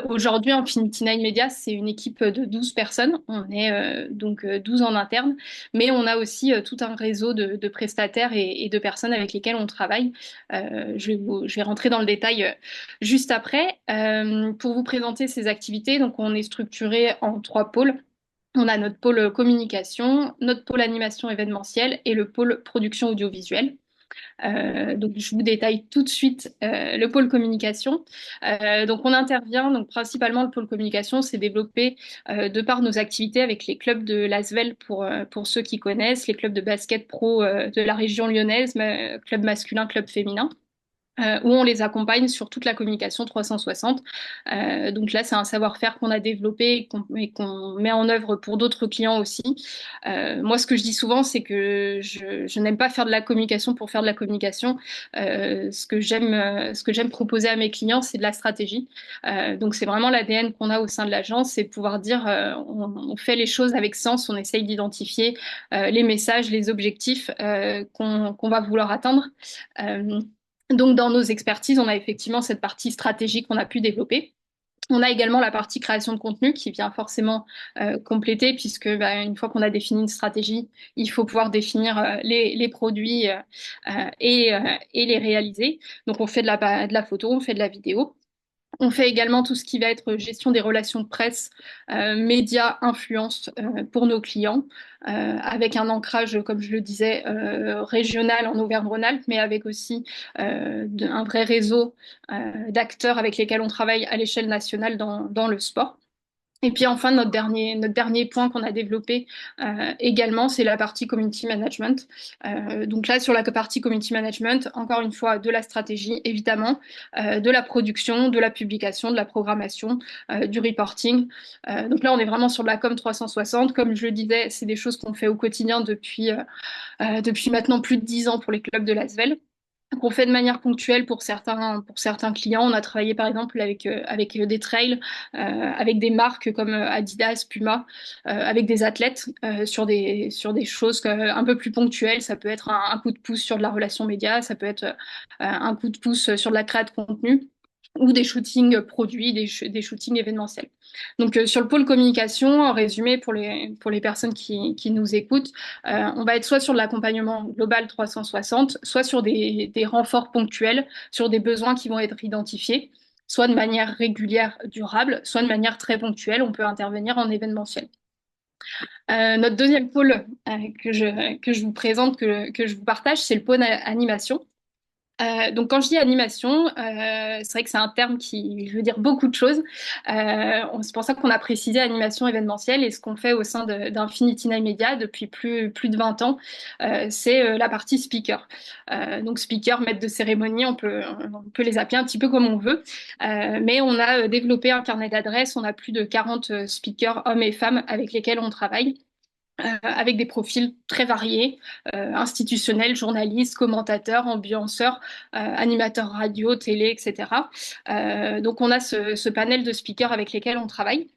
Aujourd'hui, Infinity Nine Media, c'est une équipe de 12 personnes. On est donc 12 en interne, mais on a aussi tout un réseau de prestataires et de personnes avec lesquelles on travaille. Je vais rentrer dans le détail juste après. Pour vous présenter ces activités, donc on est structuré en 3 pôles. On a notre pôle communication, notre pôle animation événementielle et le pôle production audiovisuelle. Donc, je vous détaille tout de suite le pôle communication. Donc, on intervient, donc principalement le pôle communication, c'est développé de par nos activités avec les clubs de l'Asvel pour ceux qui connaissent, les clubs de basket pro de la région lyonnaise, club masculin, club féminin. Où on les accompagne sur toute la communication 360. Donc là, c'est un savoir-faire qu'on a développé et qu'on met en œuvre pour d'autres clients aussi. Moi, ce que je dis souvent, c'est que je n'aime pas faire de la communication pour faire de la communication. Ce que j'aime proposer à mes clients, c'est de la stratégie. Donc c'est vraiment l'ADN qu'on a au sein de l'agence, c'est de pouvoir dire on fait les choses avec sens, on essaye d'identifier les messages, les objectifs qu'on va vouloir atteindre. Donc, dans nos expertises, on a effectivement cette partie stratégique qu'on a pu développer. On a également la partie création de contenu qui vient forcément compléter, puisque une fois qu'on a défini une stratégie, il faut pouvoir définir les produits et les réaliser. Donc, on fait de la photo, on fait de la vidéo. On fait également tout ce qui va être gestion des relations de presse, médias, influence pour nos clients, avec un ancrage, comme je le disais, régional en Auvergne-Rhône-Alpes, mais avec aussi un vrai réseau d'acteurs avec lesquels on travaille à l'échelle nationale dans le sport. Et puis enfin, notre dernier point qu'on a développé également, c'est la partie community management. Donc là, sur la partie community management, encore une fois, de la stratégie, évidemment, de la production, de la publication, de la programmation, du reporting. Donc là, on est vraiment sur de la com 360. Comme je le disais, c'est des choses qu'on fait au quotidien depuis maintenant plus de 10 ans pour les clubs de l'ASVEL, qu'on fait de manière ponctuelle pour certains clients. On a travaillé par exemple avec des trails, avec des marques comme Adidas, Puma, avec des athlètes sur des choses un peu plus ponctuelles. Ça peut être un coup de pouce sur de la relation média, ça peut être un coup de pouce sur de la création de contenu ou des shootings produits, des shootings événementiels. Donc sur le pôle communication, en résumé pour les personnes qui nous écoutent, on va être soit sur de l'accompagnement global 360, soit sur des renforts ponctuels, sur des besoins qui vont être identifiés, soit de manière régulière, durable, soit de manière très ponctuelle. On peut intervenir en événementiel. Notre deuxième pôle que je vous présente, que je vous partage, c'est le pôle animation. Donc quand je dis animation, c'est vrai que c'est un terme qui veut dire beaucoup de choses. C'est pour ça qu'on a précisé animation événementielle, et ce qu'on fait au sein d'Infinity Nine Media depuis plus de 20 ans, c'est la partie speaker. Donc speaker, maître de cérémonie, on peut les appeler un petit peu comme on veut. Mais on a développé un carnet d'adresses, on a plus de 40 speakers, hommes et femmes, avec lesquels on travaille, avec des profils très variés, institutionnels, journalistes, commentateurs, ambianceurs, animateurs radio, télé, etc. Donc on a ce panel de speakers avec lesquels on travaille.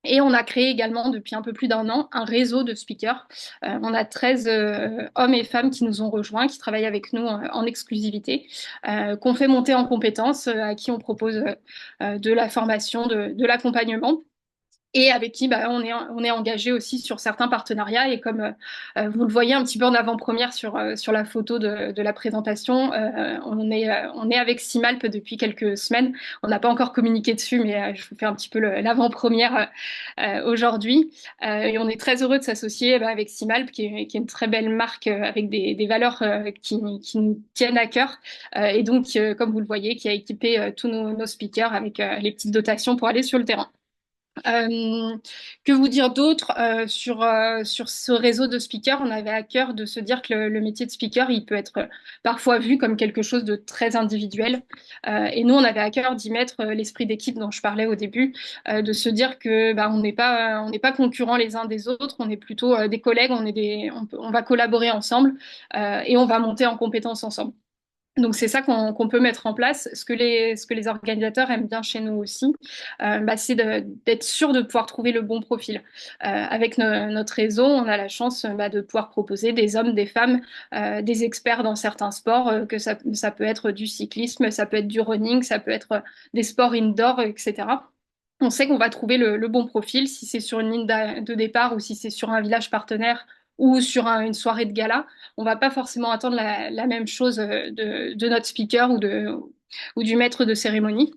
Et on a créé également depuis un peu plus d'un an un réseau de speakers. On a 13 hommes et femmes qui nous ont rejoints, qui travaillent avec nous en exclusivité, qu'on fait monter en compétences, à qui on propose de la formation, de l'accompagnement, et avec qui on est engagé aussi sur certains partenariats. Et comme vous le voyez un petit peu en avant-première sur la photo de la présentation, on est avec Simalp depuis quelques semaines. On n'a pas encore communiqué dessus, mais je vous fais un petit peu l'avant-première aujourd'hui. Et on est très heureux de s'associer avec Simalp, qui est une très belle marque avec des valeurs qui nous tiennent à cœur. Et donc, comme vous le voyez, qui a équipé tous nos speakers avec les petites dotations pour aller sur le terrain. Euh, que vous dire d'autre sur ce réseau de speakers? On avait à cœur de se dire que le métier de speaker, il peut être parfois vu comme quelque chose de très individuel. Et nous, on avait à cœur d'y mettre l'esprit d'équipe dont je parlais au début, de se dire que bah, on n'est pas concurrents les uns des autres, on est plutôt des collègues, on va collaborer ensemble et on va monter en compétences ensemble. Donc c'est ça qu'on peut mettre en place. Ce que les organisateurs aiment bien chez nous aussi, bah, c'est d'être sûr de pouvoir trouver le bon profil. Avec notre réseau, on a la chance bah, de pouvoir proposer des hommes, des femmes, des experts dans certains sports, ça peut être du cyclisme, ça peut être du running, ça peut être des sports indoor, etc. On sait qu'on va trouver le bon profil si c'est sur une ligne de départ ou si c'est sur un village partenaire ou sur une soirée de gala. On va pas forcément attendre la même chose de notre speaker ou du maître de cérémonie.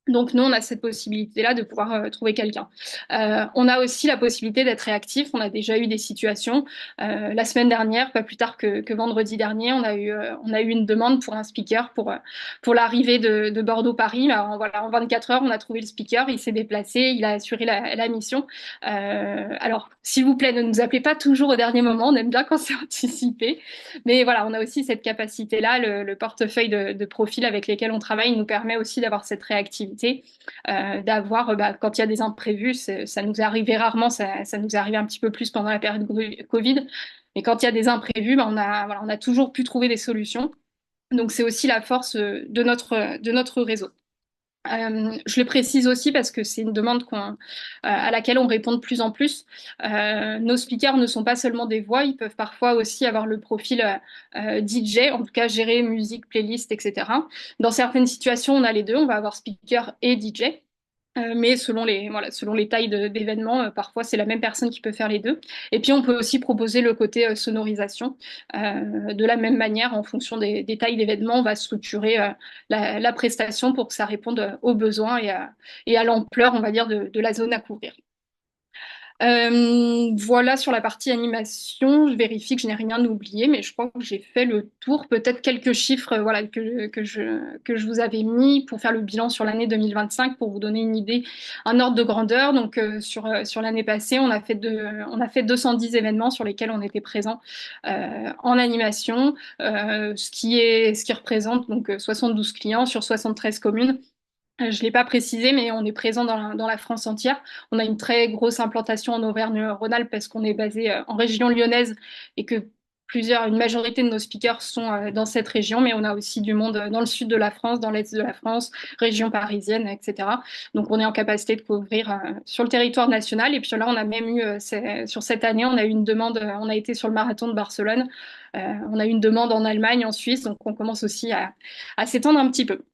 Donc nous, on a cette possibilité-là de pouvoir trouver quelqu'un. On a aussi la possibilité d'être réactif. On a déjà eu des situations. La semaine dernière, pas plus tard que vendredi dernier, on a eu une demande pour un speaker pour l'arrivée de Bordeaux-Paris. Là, voilà, en 24 heures, on a trouvé le speaker. Il s'est déplacé, il a assuré la mission. Alors, s'il vous plaît, ne nous appelez pas toujours au dernier moment. On aime bien quand c'est anticipé. Mais voilà, on a aussi cette capacité-là. Le portefeuille de profils avec lesquels on travaille nous permet aussi d'avoir cette réactivité, d'avoir, bah, quand il y a des imprévus, ça nous est arrivé rarement, ça nous est arrivé un petit peu plus pendant la période Covid. Mais quand il y a des imprévus, bah, voilà, on a toujours pu trouver des solutions. Donc c'est aussi la force de notre réseau. Je le précise aussi parce que c'est une demande à laquelle on répond de plus en plus. Nos speakers ne sont pas seulement des voix, ils peuvent parfois aussi avoir le profil DJ, en tout cas gérer musique, playlist, etc. Dans certaines situations, on a les deux, on va avoir speaker et DJ. Mais selon les tailles d'événements, parfois c'est la même personne qui peut faire les deux. Et puis on peut aussi proposer le côté sonorisation. De la même manière, en fonction des tailles d'événements, on va structurer la prestation pour que ça réponde aux besoins et à l'ampleur, on va dire, de la zone à couvrir. Voilà sur la partie animation, je vérifie que je n'ai rien oublié, mais je crois que j'ai fait le tour. Peut-être quelques chiffres voilà, que je vous avais mis pour faire le bilan sur l'année 2025, pour vous donner une idée, un ordre de grandeur. Donc sur l'année passée, on a fait 210 événements sur lesquels on était présent en animation, ce qui représente donc 72 clients sur 73 communes. Je ne l'ai pas précisé, mais on est présent dans la France entière. On a une très grosse implantation en Auvergne-Rhône-Alpes parce qu'on est basé en région lyonnaise et que une majorité de nos speakers sont dans cette région, mais on a aussi du monde dans le sud de la France, dans l'est de la France, région parisienne, etc. Donc on est en capacité de couvrir sur le territoire national. Et puis là, on a même eu, sur cette année, on a eu une demande, on a été sur le marathon de Barcelone, on a eu une demande en Allemagne, en Suisse, donc on commence aussi à s'étendre un petit peu.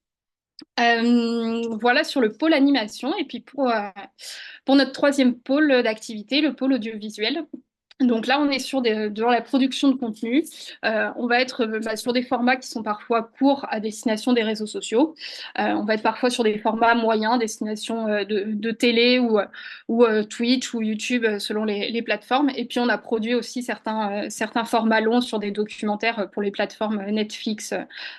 Voilà sur le pôle animation. Et puis pour notre troisième pôle d'activité, le pôle audiovisuel. Donc là, on est dans la production de contenu. On va être bah, sur des formats qui sont parfois courts à destination des réseaux sociaux. On va être parfois sur des formats moyens, destination de télé ou Twitch ou YouTube selon les plateformes. Et puis on a produit aussi certains formats longs sur des documentaires pour les plateformes Netflix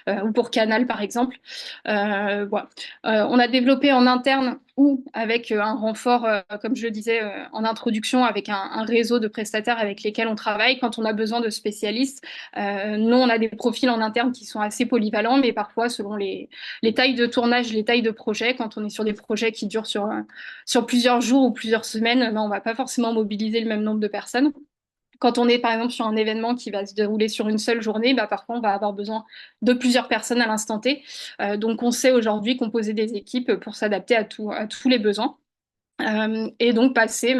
ou pour Canal par exemple. Voilà. On a développé en interne ou avec un renfort, comme je le disais en introduction, avec un réseau de prestataires avec lesquels on travaille. Quand on a besoin de spécialistes, nous, on a des profils en interne qui sont assez polyvalents, mais parfois, selon les tailles de tournage, les tailles de projet, quand on est sur des projets qui durent sur plusieurs jours ou plusieurs semaines, ben, on ne va pas forcément mobiliser le même nombre de personnes. Quand on est par exemple sur un événement qui va se dérouler sur une seule journée, bah, parfois on va avoir besoin de plusieurs personnes à l'instant T. Donc on sait aujourd'hui composer des équipes pour s'adapter à tous les besoins. Et donc passer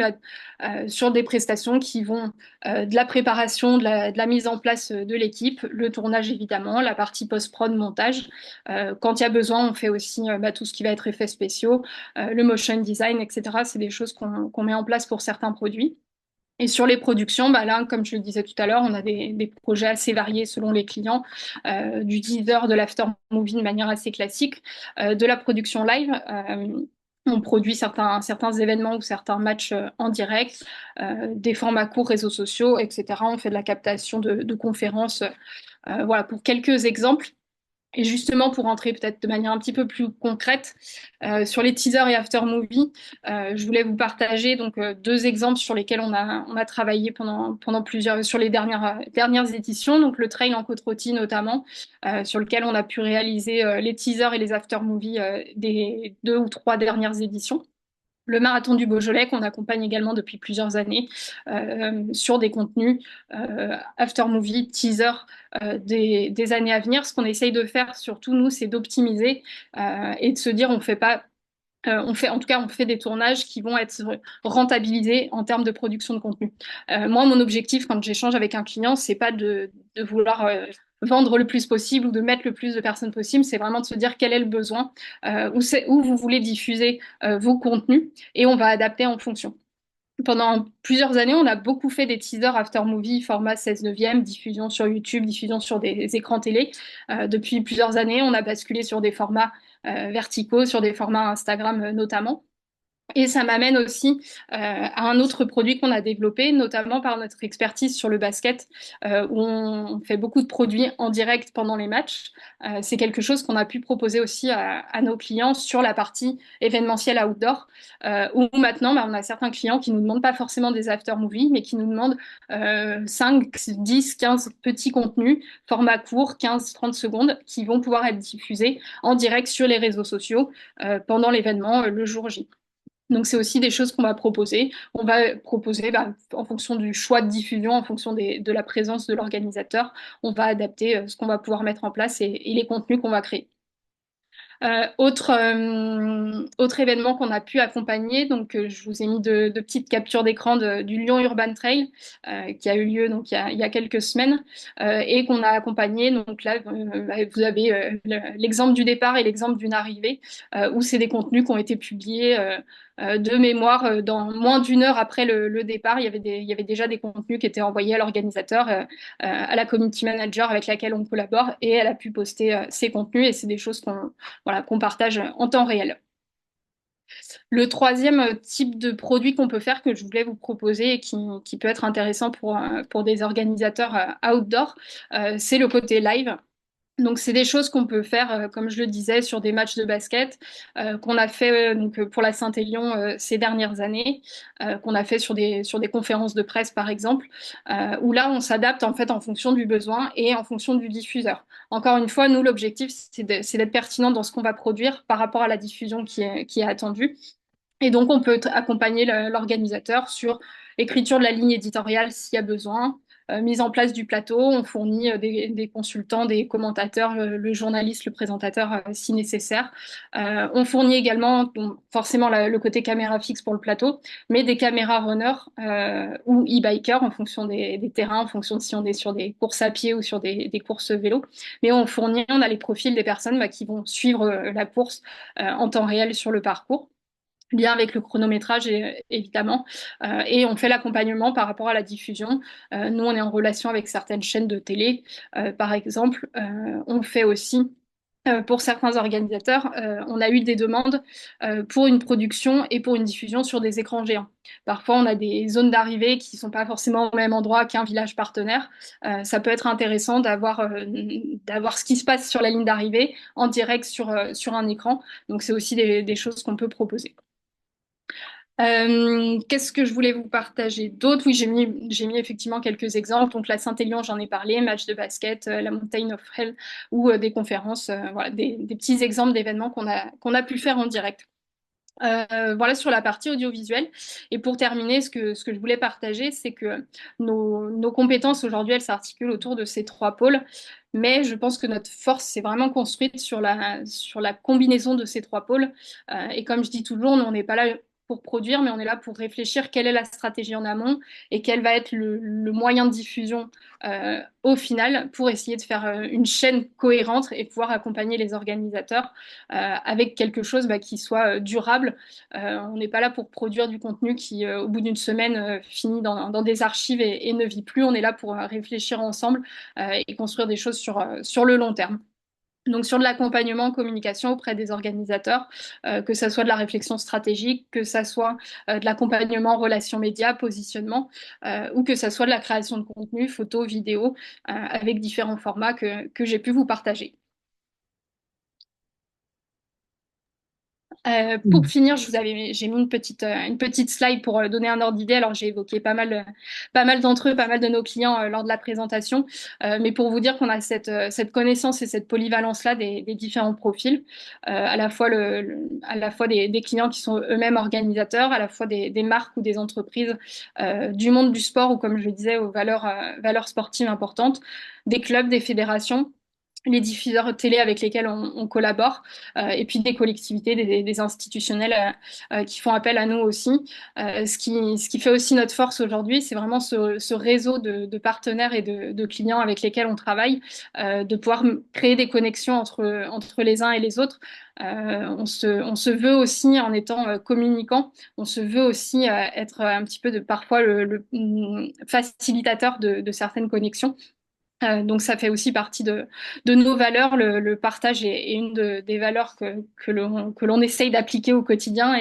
sur des prestations qui vont de la préparation, de la mise en place de l'équipe, le tournage évidemment, la partie post-prod, montage. Quand il y a besoin, on fait aussi bah, tout ce qui va être effets spéciaux, le motion design, etc. C'est des choses qu'on met en place pour certains produits. Et sur les productions, bah là, comme je le disais tout à l'heure, on a des projets assez variés selon les clients, du teaser, de l'after movie de manière assez classique, de la production live. On produit certains événements ou certains matchs en direct, des formats courts, réseaux sociaux, etc. On fait de la captation de conférences. Voilà, pour quelques exemples. Et justement, pour entrer peut-être de manière un petit peu plus concrète sur les teasers et after movie, je voulais vous partager donc deux exemples sur lesquels on a travaillé pendant plusieurs sur les dernières éditions. Donc le trail en côte-rôtie notamment, sur lequel on a pu réaliser les teasers et les after movie des 2 ou 3 dernières éditions. Le marathon du Beaujolais qu'on accompagne également depuis plusieurs années sur des contenus after movie, teaser des années à venir. Ce qu'on essaye de faire surtout nous, c'est d'optimiser et de se dire on fait pas en tout cas, on fait des tournages qui vont être rentabilisés en termes de production de contenu. Moi, mon objectif quand j'échange avec un client, c'est pas de vouloir vendre le plus possible ou de mettre le plus de personnes possible. C'est vraiment de se dire quel est le besoin, où vous voulez diffuser vos contenus et on va adapter en fonction. Pendant plusieurs années, on a beaucoup fait des teasers after movie, format 16 neuvième, diffusion sur YouTube, diffusion sur des écrans télé. Depuis plusieurs années, on a basculé sur des formats verticaux, sur des formats Instagram notamment. Et ça m'amène aussi à un autre produit qu'on a développé, notamment par notre expertise sur le basket, où on fait beaucoup de produits en direct pendant les matchs. C'est quelque chose qu'on a pu proposer aussi à nos clients sur la partie événementielle outdoor, où maintenant bah, on a certains clients qui nous demandent pas forcément des after movies, mais qui nous demandent 5, 10, 15 petits contenus, format court, 15-30 secondes, qui vont pouvoir être diffusés en direct sur les réseaux sociaux pendant l'événement le jour J. Donc, c'est aussi des choses qu'on va proposer. On va proposer, bah, en fonction du choix de diffusion, en fonction de la présence de l'organisateur, on va adapter ce qu'on va pouvoir mettre en place et les contenus qu'on va créer. Autre événement qu'on a pu accompagner, donc je vous ai mis de petites captures d'écran du Lyon Urban Trail qui a eu lieu donc il y a quelques semaines et qu'on a accompagné. Donc là, vous avez l'exemple du départ et l'exemple d'une arrivée où c'est des contenus qui ont été publiés de mémoire dans moins d'une heure après le départ. Il y avait déjà des contenus qui étaient envoyés à l'organisateur, à la community manager avec laquelle on collabore et elle a pu poster ces contenus et c'est des choses qu'on partage en temps réel. Le troisième type de produit qu'on peut faire, que je voulais vous proposer et qui peut être intéressant pour des organisateurs outdoor, c'est le côté live. Donc, c'est des choses qu'on peut faire, comme je le disais, sur des matchs de basket, qu'on a fait pour la Saint-Élion ces dernières années, qu'on a fait sur des conférences de presse, par exemple, où là, on s'adapte en fait en fonction du besoin et en fonction du diffuseur. Encore une fois, nous, l'objectif, c'est d'être pertinent dans ce qu'on va produire par rapport à la diffusion qui est attendue. Et donc, on peut accompagner l'organisateur sur l'écriture de la ligne éditoriale s'il y a besoin, mise en place du plateau. On fournit des consultants, des commentateurs, le journaliste, le présentateur si nécessaire. On fournit également donc, forcément le côté caméra fixe pour le plateau, mais des caméras runner ou e-bikers en fonction des terrains, en fonction de si on est sur des courses à pied ou sur des courses vélo. Mais on a les profils des personnes bah, qui vont suivre la course en temps réel sur le parcours lien avec le chronométrage évidemment et on fait l'accompagnement par rapport à la diffusion. Nous on est en relation avec certaines chaînes de télé par exemple. On fait aussi pour certains organisateurs, on a eu des demandes pour une production et pour une diffusion sur des écrans géants. Parfois, on a des zones d'arrivée qui ne sont pas forcément au même endroit qu'un village partenaire. Ça peut être intéressant d'avoir ce qui se passe sur la ligne d'arrivée en direct sur un écran. Donc, c'est aussi des choses qu'on peut proposer. Qu'est-ce que je voulais vous partager d'autre? Oui, j'ai mis effectivement quelques exemples. Donc la Saint-Élion, j'en ai parlé, match de basket, la Mountain of Hell ou des conférences, voilà, des petits exemples d'événements qu'on a pu faire en direct. Voilà sur la partie audiovisuelle. Et pour terminer, ce que je voulais partager, c'est que nos compétences aujourd'hui, elles s'articulent autour de ces 3 pôles. Mais je pense que notre force, c'est vraiment construite sur la combinaison de ces 3 pôles. Et comme je dis toujours, nous, on n'est pas là pour produire, mais on est là pour réfléchir quelle est la stratégie en amont et quel va être le moyen de diffusion au final pour essayer de faire une chaîne cohérente et pouvoir accompagner les organisateurs avec quelque chose bah, qui soit durable. On n'est pas là pour produire du contenu qui, au bout d'une semaine, finit dans des archives et ne vit plus. On est là pour réfléchir ensemble et construire des choses sur le long terme. Donc sur de l'accompagnement en communication auprès des organisateurs, que ça soit de la réflexion stratégique, que ça soit de l'accompagnement en relations médias, positionnement, ou que ça soit de la création de contenu, photos, vidéos, avec différents formats que j'ai pu vous partager. Pour finir, j'ai mis une petite slide pour donner un ordre d'idée. Alors, j'ai évoqué pas mal d'entre eux, pas mal de nos clients lors de la présentation, mais pour vous dire qu'on a cette connaissance et cette polyvalence-là des différents profils, à la fois des clients qui sont eux-mêmes organisateurs, à la fois des marques ou des entreprises du monde du sport ou, comme je le disais, aux valeurs sportives importantes, des clubs, des fédérations, les diffuseurs télé avec lesquels on collabore, et puis des collectivités, des institutionnels qui font appel à nous aussi. Ce qui fait aussi notre force aujourd'hui, c'est vraiment ce réseau de partenaires et de clients avec lesquels on travaille, de pouvoir créer des connexions entre les uns et les autres. On se veut aussi, en étant communicant, on se veut aussi être un petit peu parfois le facilitateur de certaines connexions. Donc ça fait aussi partie de nos valeurs. Le partage est une des valeurs que l'on essaye d'appliquer au quotidien,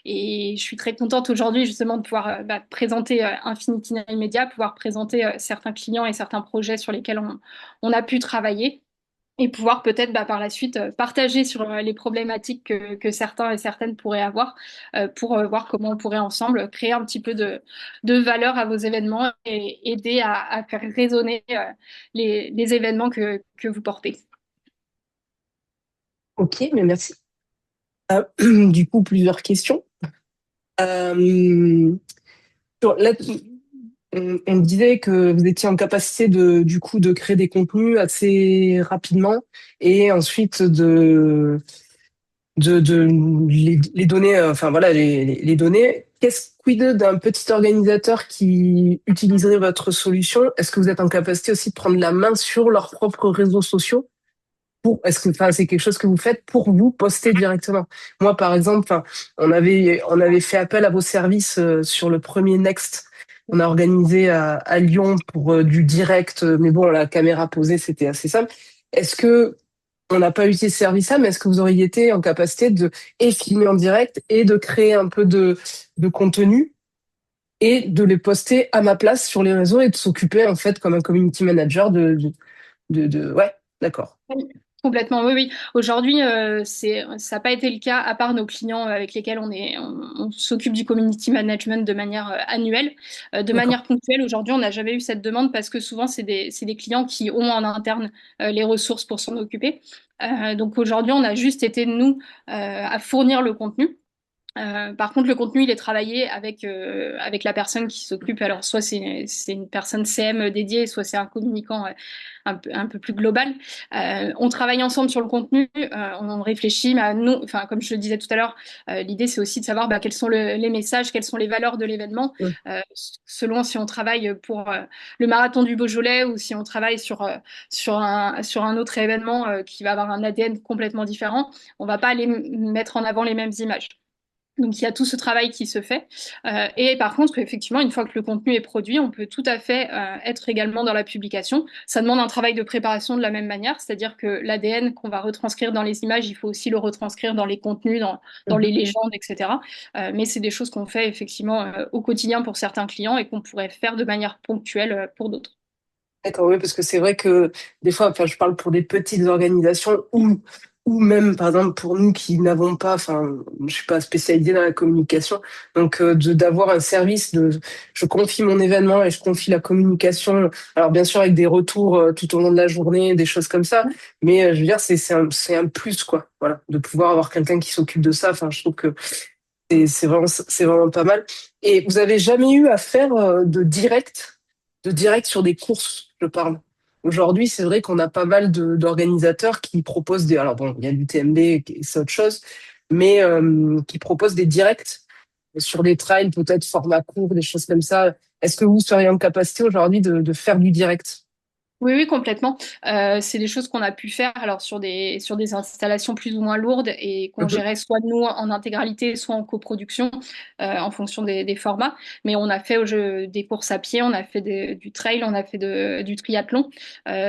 et je suis très contente aujourd'hui justement de pouvoir présenter Infinity Nine Media, pouvoir présenter certains clients et certains projets sur lesquels on a pu travailler, et pouvoir peut-être par la suite partager sur les problématiques que certains et certaines pourraient avoir, pour voir comment on pourrait ensemble créer un petit peu de valeur à vos événements et aider à faire résonner les événements que vous portez. Ok, mais merci. Du coup, plusieurs questions. Euh, Là, on me disait que vous étiez en capacité du coup, de créer des contenus assez rapidement et ensuite de les donner, enfin voilà, les donner. Quid d'un petit organisateur qui utiliserait votre solution? Est-ce que vous êtes en capacité aussi de prendre la main sur leurs propres réseaux sociaux? Est-ce que, enfin, c'est quelque chose que vous faites pour vous poster directement? Moi, par exemple, enfin, on avait fait appel à vos services sur le premier Next. On a organisé à Lyon pour du direct, mais bon, la caméra posée, c'était assez simple. Est-ce que on n'a pas utilisé ce service-là, mais est-ce que vous auriez été en capacité de et filmer en direct et de créer un peu de contenu et de les poster à ma place sur les réseaux et de s'occuper en fait comme un community manager ouais, d'accord. Oui, complètement, oui, oui. Aujourd'hui, ça n'a pas été le cas, à part nos clients avec lesquels on s'occupe du community management de manière annuelle. De D'accord. manière ponctuelle, aujourd'hui, on n'a jamais eu cette demande parce que souvent, c'est des clients qui ont en interne les ressources pour s'en occuper. Donc aujourd'hui, on a juste été, nous, à fournir le contenu. Par contre, le contenu, il est travaillé avec la personne qui s'occupe. Alors, soit c'est une personne CM dédiée, soit c'est un communicant un peu plus global. On travaille ensemble sur le contenu, on réfléchit, mais nous, enfin, comme je le disais tout à l'heure, l'idée, c'est aussi de savoir quels sont les messages, quelles sont les valeurs de l'événement, Mm. selon si on travaille pour le marathon du Beaujolais ou si on travaille sur un autre événement qui va avoir un ADN complètement différent. On va pas aller mettre en avant les mêmes images. Donc il y a tout ce travail qui se fait. Et par contre, effectivement, une fois que le contenu est produit, on peut tout à fait être également dans la publication. Ça demande un travail de préparation de la même manière, c'est-à-dire que l'ADN qu'on va retranscrire dans les images, il faut aussi le retranscrire dans les contenus, dans les Mhm. légendes, etc. Mais c'est des choses qu'on fait effectivement au quotidien pour certains clients et qu'on pourrait faire de manière ponctuelle pour d'autres. D'accord, oui, parce que c'est vrai que des fois, enfin, je parle pour des petites organisations ou même, par exemple, pour nous qui n'avons pas, enfin, je suis pas spécialisée dans la communication, donc d'avoir un service je confie mon événement et je confie la communication. Alors bien sûr avec des retours tout au long de la journée, des choses comme ça, mais je veux dire c'est un plus quoi, voilà, de pouvoir avoir quelqu'un qui s'occupe de ça. Enfin, je trouve que c'est vraiment pas mal. Et vous avez jamais eu à faire de direct sur des courses, je parle. Aujourd'hui, c'est vrai qu'on a pas mal d'organisateurs qui proposent des. Alors bon, il y a l'UTMB, c'est autre chose, mais qui proposent des directs sur des trails, peut-être format court, des choses comme ça. Est-ce que vous seriez en capacité aujourd'hui de faire du direct? Oui, oui, complètement. C'est des choses qu'on a pu faire alors sur des installations plus ou moins lourdes et qu'on Mhm. gérait soit nous en intégralité, soit en coproduction en fonction des formats. Mais on a fait des courses à pied, on a fait du trail, on a fait du triathlon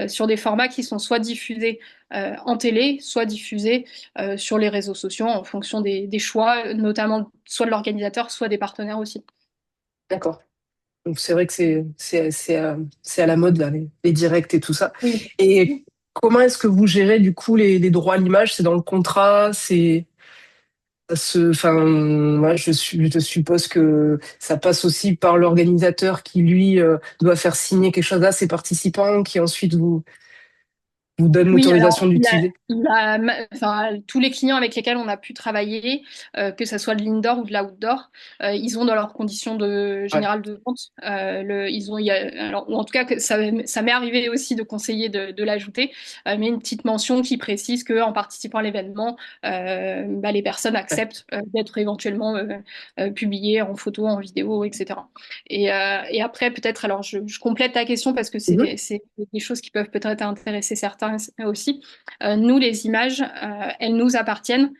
sur des formats qui sont soit diffusés en télé, soit diffusés sur les réseaux sociaux en fonction des choix, notamment soit de l'organisateur, soit des partenaires aussi. D'accord. Donc c'est vrai que c'est à la mode là, les directs et tout ça. Oui. Et comment est-ce que vous gérez du coup les droits à l'image? C'est dans le contrat, c'est enfin, ouais, je suppose que ça passe aussi par l'organisateur qui, lui, doit faire signer quelque chose à ses participants, qui ensuite vous donne Oui, alors l'autorisation d'utiliser. enfin, tous les clients avec lesquels on a pu travailler, que ce soit de l'indoor ou de l'outdoor, ils ont dans leurs conditions Ouais. générales de vente, alors, ou en tout cas, ça m'est arrivé aussi de conseiller de l'ajouter, mais une petite mention qui précise qu'en participant à l'événement, les personnes Ouais. acceptent d'être éventuellement publiées en photo, en vidéo, etc. Et après, peut-être, alors je complète ta question parce que Mhm. c'est des choses qui peuvent peut-être intéresser certains aussi. Nous, les images, elles nous appartiennent.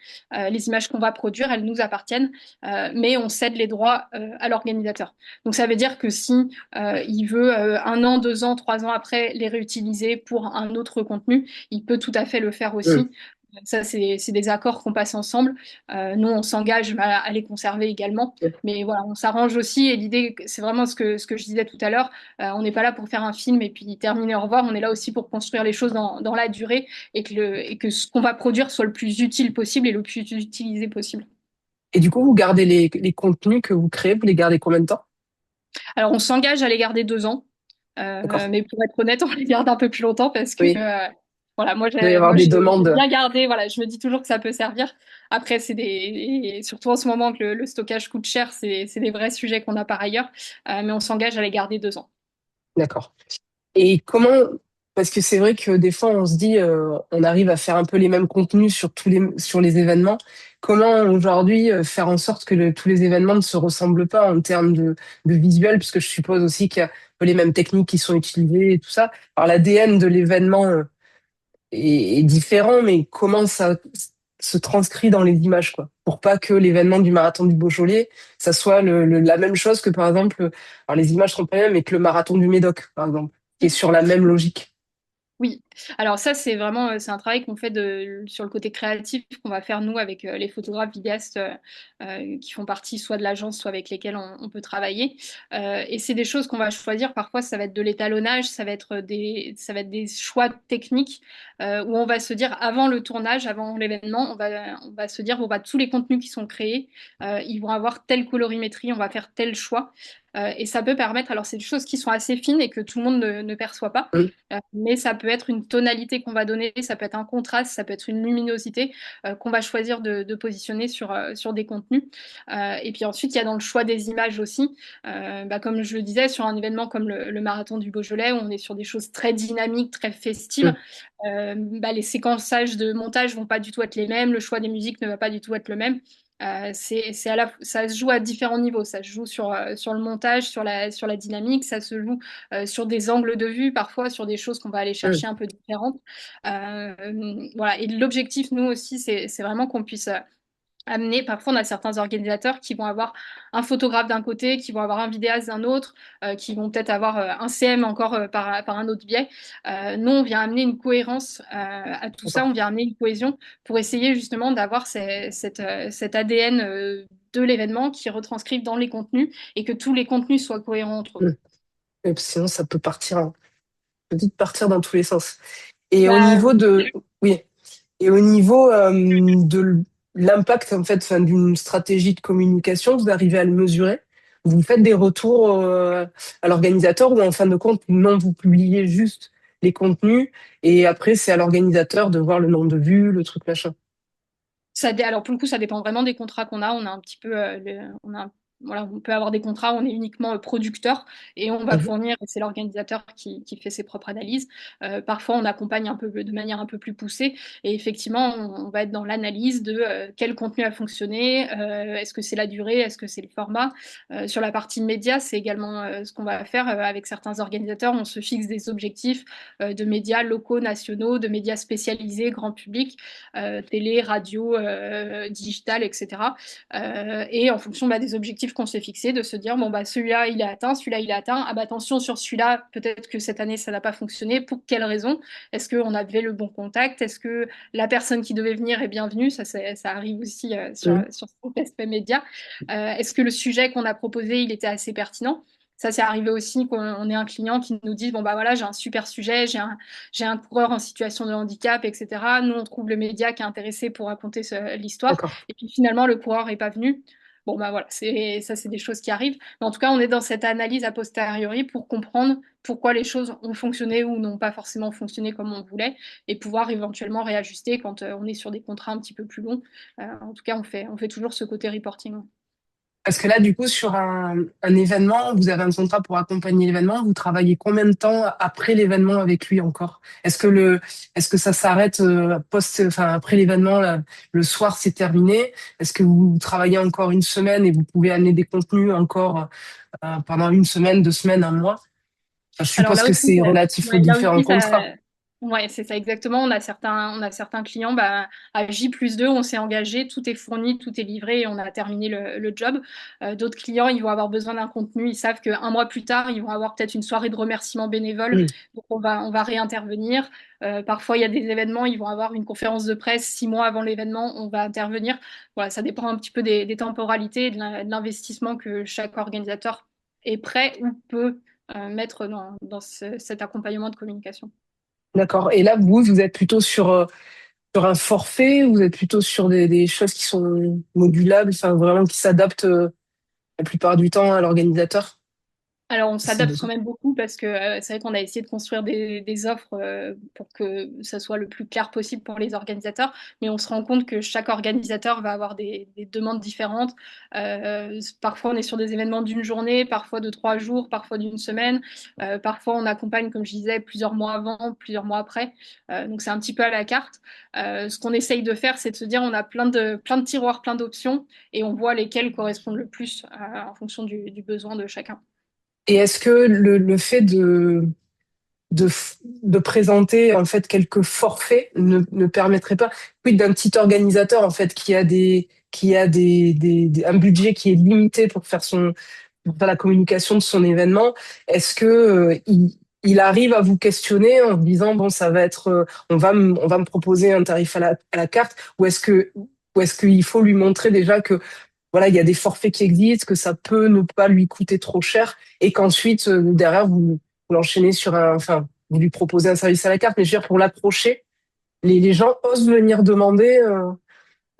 Les images qu'on va produire, elles nous appartiennent, mais on cède les droits à l'organisateur. Donc ça veut dire que si il veut 1 an, 2 ans, 3 ans après les réutiliser pour un autre contenu, il peut tout à fait le faire Mhm. aussi. Ça, c'est des accords qu'on passe ensemble. Nous, on s'engage à les conserver également. Mais voilà, on s'arrange aussi. Et l'idée, c'est vraiment ce que je disais tout à l'heure. On n'est pas là pour faire un film et puis terminer, au revoir. On est là aussi pour construire les choses dans la durée et que ce qu'on va produire soit le plus utile possible et le plus utilisé possible. Et du coup, vous gardez les contenus que vous créez, vous les gardez combien de temps? Alors, on s'engage à les garder 2 ans. D'accord. Mais pour être honnête, on les garde un peu plus longtemps parce que Oui, voilà, il doit y avoir des j'ai demandes. bien gardé. Voilà, je me dis toujours que ça peut servir. Après, et surtout en ce moment que le stockage coûte cher, c'est des vrais sujets qu'on a par ailleurs. Mais on s'engage à les garder 2 ans. D'accord. Et comment, parce que c'est vrai que des fois on se dit, on arrive à faire un peu les mêmes contenus sur sur les événements. Comment aujourd'hui faire en sorte que tous les événements ne se ressemblent pas en termes de visuel, parce que je suppose aussi qu'il y a un peu les mêmes techniques qui sont utilisées et tout ça. Alors l'ADN de l'événement est différent, mais comment ça se transcrit dans les images, quoi, pour pas que l'événement du marathon du Beaujolais, ça soit la même chose que par exemple, alors les images sont pas les mêmes, mais que le marathon du Médoc, par exemple, qui est sur la même logique. Oui, alors ça c'est vraiment c'est un travail qu'on fait sur le côté créatif qu'on va faire nous avec les photographes vidéastes qui font partie soit de l'agence soit avec lesquels on peut travailler. Et c'est des choses qu'on va choisir. Parfois ça va être de l'étalonnage, ça va être des choix techniques où on va se dire avant le tournage, avant l'événement, on va se dire bon bah tous les contenus qui sont créés, ils vont avoir telle colorimétrie, on va faire tel choix. Et ça peut permettre, alors c'est des choses qui sont assez fines et que tout le monde ne perçoit pas. Hum, Mais ça peut être une tonalité qu'on va donner, ça peut être un contraste, ça peut être une luminosité qu'on va choisir de positionner sur des contenus. Et puis ensuite, il y a dans le choix des images aussi, comme je le disais, sur un événement comme le marathon du Beaujolais, où on est sur des choses très dynamiques, très festives, hum, les séquençages de montage vont pas du tout être les mêmes, le choix des musiques ne va pas du tout être le même. Ça se joue à différents niveaux. Ça se joue sur le montage, sur la dynamique, ça se joue sur des angles de vue, parfois sur des choses qu'on va aller hum, chercher un peu différentes. Voilà. Et l'objectif, nous aussi, c'est vraiment qu'on puisse amener. Parfois, on a certains organisateurs qui vont avoir un photographe d'un côté, qui vont avoir un vidéaste d'un autre, qui vont peut-être avoir un CM encore par un autre biais. Nous, on vient amener une cohérence à tout ça, d'accord. on vient amener une cohésion pour essayer justement d'avoir cet ADN de l'événement qui retranscrive dans les contenus et que tous les contenus soient cohérents entre eux. Hum. Et puis sinon, ça peut partir, peut vite partir dans tous les sens. Et au Bah, niveau de, oui, et au niveau de l'impact en fait, enfin, d'une stratégie de communication, vous arrivez à le mesurer? Vous faites des retours à l'organisateur ou en fin de compte, non, vous publiez juste les contenus et après c'est à l'organisateur de voir le nombre de vues, le truc machin. Alors pour le coup, ça dépend vraiment des contrats qu'on a. On a un petit peu, voilà, on peut avoir des contrats où on est uniquement producteur et on va Mhm. fournir, et c'est l'organisateur qui fait ses propres analyses. Parfois, on accompagne un peu de manière un peu plus poussée et effectivement, on va être dans l'analyse de quel contenu a fonctionné, est-ce que c'est la durée, est-ce que c'est le format. Sur la partie média, c'est également ce qu'on va faire avec certains organisateurs. On se fixe des objectifs de médias locaux, nationaux, de médias spécialisés, grand public télé, radio, digital, etc. Et en fonction des objectifs qu'on s'est fixés, de se dire, bon, celui-là, il est atteint, celui-là, il est atteint. Ah bah attention, sur celui-là, peut-être que cette année, ça n'a pas fonctionné. Pour quelle raison? Est-ce qu'on avait le bon contact? Est-ce que la personne qui devait venir est bienvenue? Ça arrive aussi Mhm. sur cet aspect média. Est-ce que le sujet qu'on a proposé, il était assez pertinent? Ça, c'est arrivé aussi qu'on ait un client qui nous dise, bon, bah voilà, j'ai un super sujet, j'ai un coureur en situation de handicap, etc. Nous, on trouve le média qui est intéressé pour raconter l'histoire. D'accord. Et puis finalement, le coureur n'est pas venu. Bon, bah voilà, ça, c'est des choses qui arrivent. Mais en tout cas, on est dans cette analyse a posteriori pour comprendre pourquoi les choses ont fonctionné ou n'ont pas forcément fonctionné comme on voulait et pouvoir éventuellement réajuster quand on est sur des contrats un petit peu plus longs. En tout cas, on fait toujours ce côté reporting. Parce que là, du coup, sur un événement, vous avez un contrat pour accompagner l'événement, vous travaillez combien de temps après l'événement avec lui encore? Est-ce que ça s'arrête enfin, après l'événement, le soir, c'est terminé? Est-ce que vous travaillez encore une semaine et vous pouvez amener des contenus encore pendant une semaine, 2 semaines, un mois? Enfin, je Alors suppose là que aussi, c'est relatif aux ouais, là différents aussi, contrats. ouais, c'est ça exactement. On a certains clients, bah, à J+2, on s'est engagé, tout est fourni, tout est livré et on a terminé le job. D'autres clients, ils vont avoir besoin d'un contenu, ils savent qu'un mois plus tard, ils vont avoir peut-être une soirée de remerciement bénévole, Oui, donc on va réintervenir. Parfois, il y a des événements, ils vont avoir une conférence de presse 6 mois avant l'événement, on va intervenir. Voilà, ça dépend un petit peu des temporalités et de l'investissement que chaque organisateur est prêt ou peut mettre dans cet accompagnement de communication. d'accord. Et là, vous êtes plutôt sur un forfait, vous êtes plutôt sur des choses qui sont modulables, enfin, vraiment qui s'adaptent la plupart du temps à l'organisateur? Alors, on Si s'adapte quand besoin. même beaucoup parce que c'est vrai qu'on a essayé de construire des offres pour que ça soit le plus clair possible pour les organisateurs, mais on se rend compte que chaque organisateur va avoir des demandes différentes. Parfois, on est sur des événements d'une journée, parfois de 3 jours, parfois d'une semaine. Parfois, on accompagne, comme je disais, plusieurs mois avant, plusieurs mois après. Donc, c'est un petit peu à la carte. Ce qu'on essaye de faire, c'est de se dire on a plein de tiroirs, plein d'options, et on voit lesquelles correspondent le plus en fonction du besoin de chacun. Et est-ce que le fait de présenter en fait quelques forfaits ne permettrait pas, oui, d'un petit organisateur en fait qui a un budget qui est limité pour faire la communication de son événement, est-ce que il arrive à vous questionner en disant bon ça va être on va me proposer un tarif à la carte, ou est-ce qu'il faut lui montrer déjà que voilà, il y a des forfaits qui existent, que ça peut ne pas lui coûter trop cher, et qu'ensuite, derrière, vous l'enchaînez sur enfin, vous lui proposez un service à la carte, mais je veux dire, pour l'approcher, les gens osent venir demander,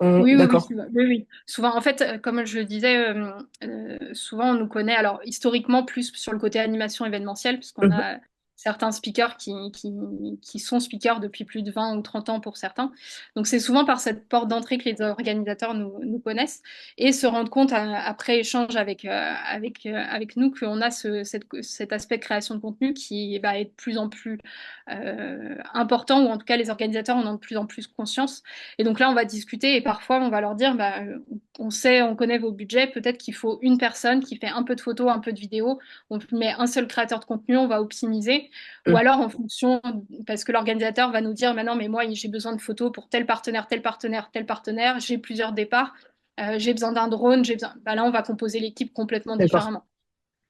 d'accord. Oui, oui. Souvent, en fait, comme je le disais, souvent on nous connaît, alors historiquement plus sur le côté animation événementielle, puisqu'on Mhm. a certains speakers qui sont speakers depuis plus de 20 ou 30 ans pour certains. Donc c'est souvent par cette porte d'entrée que les organisateurs nous connaissent et se rendent compte après échange avec nous qu'on a cet aspect création de contenu qui va être de plus en plus important, ou en tout cas les organisateurs en ont de plus en plus conscience. Et donc là, on va discuter et parfois, on va leur dire, bah, on sait, on connaît vos budgets, peut-être qu'il faut une personne qui fait un peu de photos, un peu de vidéos, on met un seul créateur de contenu, on va optimiser. Ou Mhm. alors en fonction, parce que l'organisateur va nous dire, maintenant, mais moi, j'ai besoin de photos pour tel partenaire, tel partenaire, tel partenaire, j'ai plusieurs départs, j'ai besoin d'un drone, j'ai besoin... Bah, là, on va composer l'équipe complètement D'accord. différemment.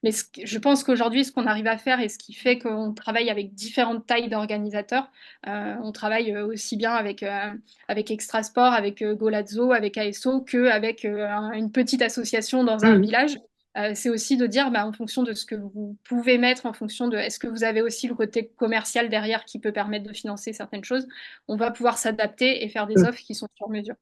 Mais je pense qu'aujourd'hui, ce qu'on arrive à faire et ce qui fait qu'on travaille avec différentes tailles d'organisateurs, on travaille aussi bien avec Extrasport, avec Golazzo, avec ASO, qu'avec une petite association dans un Mhm. village. C'est aussi de dire, bah, en fonction de ce que vous pouvez mettre, en fonction de est-ce que vous avez aussi le côté commercial derrière qui peut permettre de financer certaines choses, on va pouvoir s'adapter et faire des Mhm. offres qui sont sur mesure.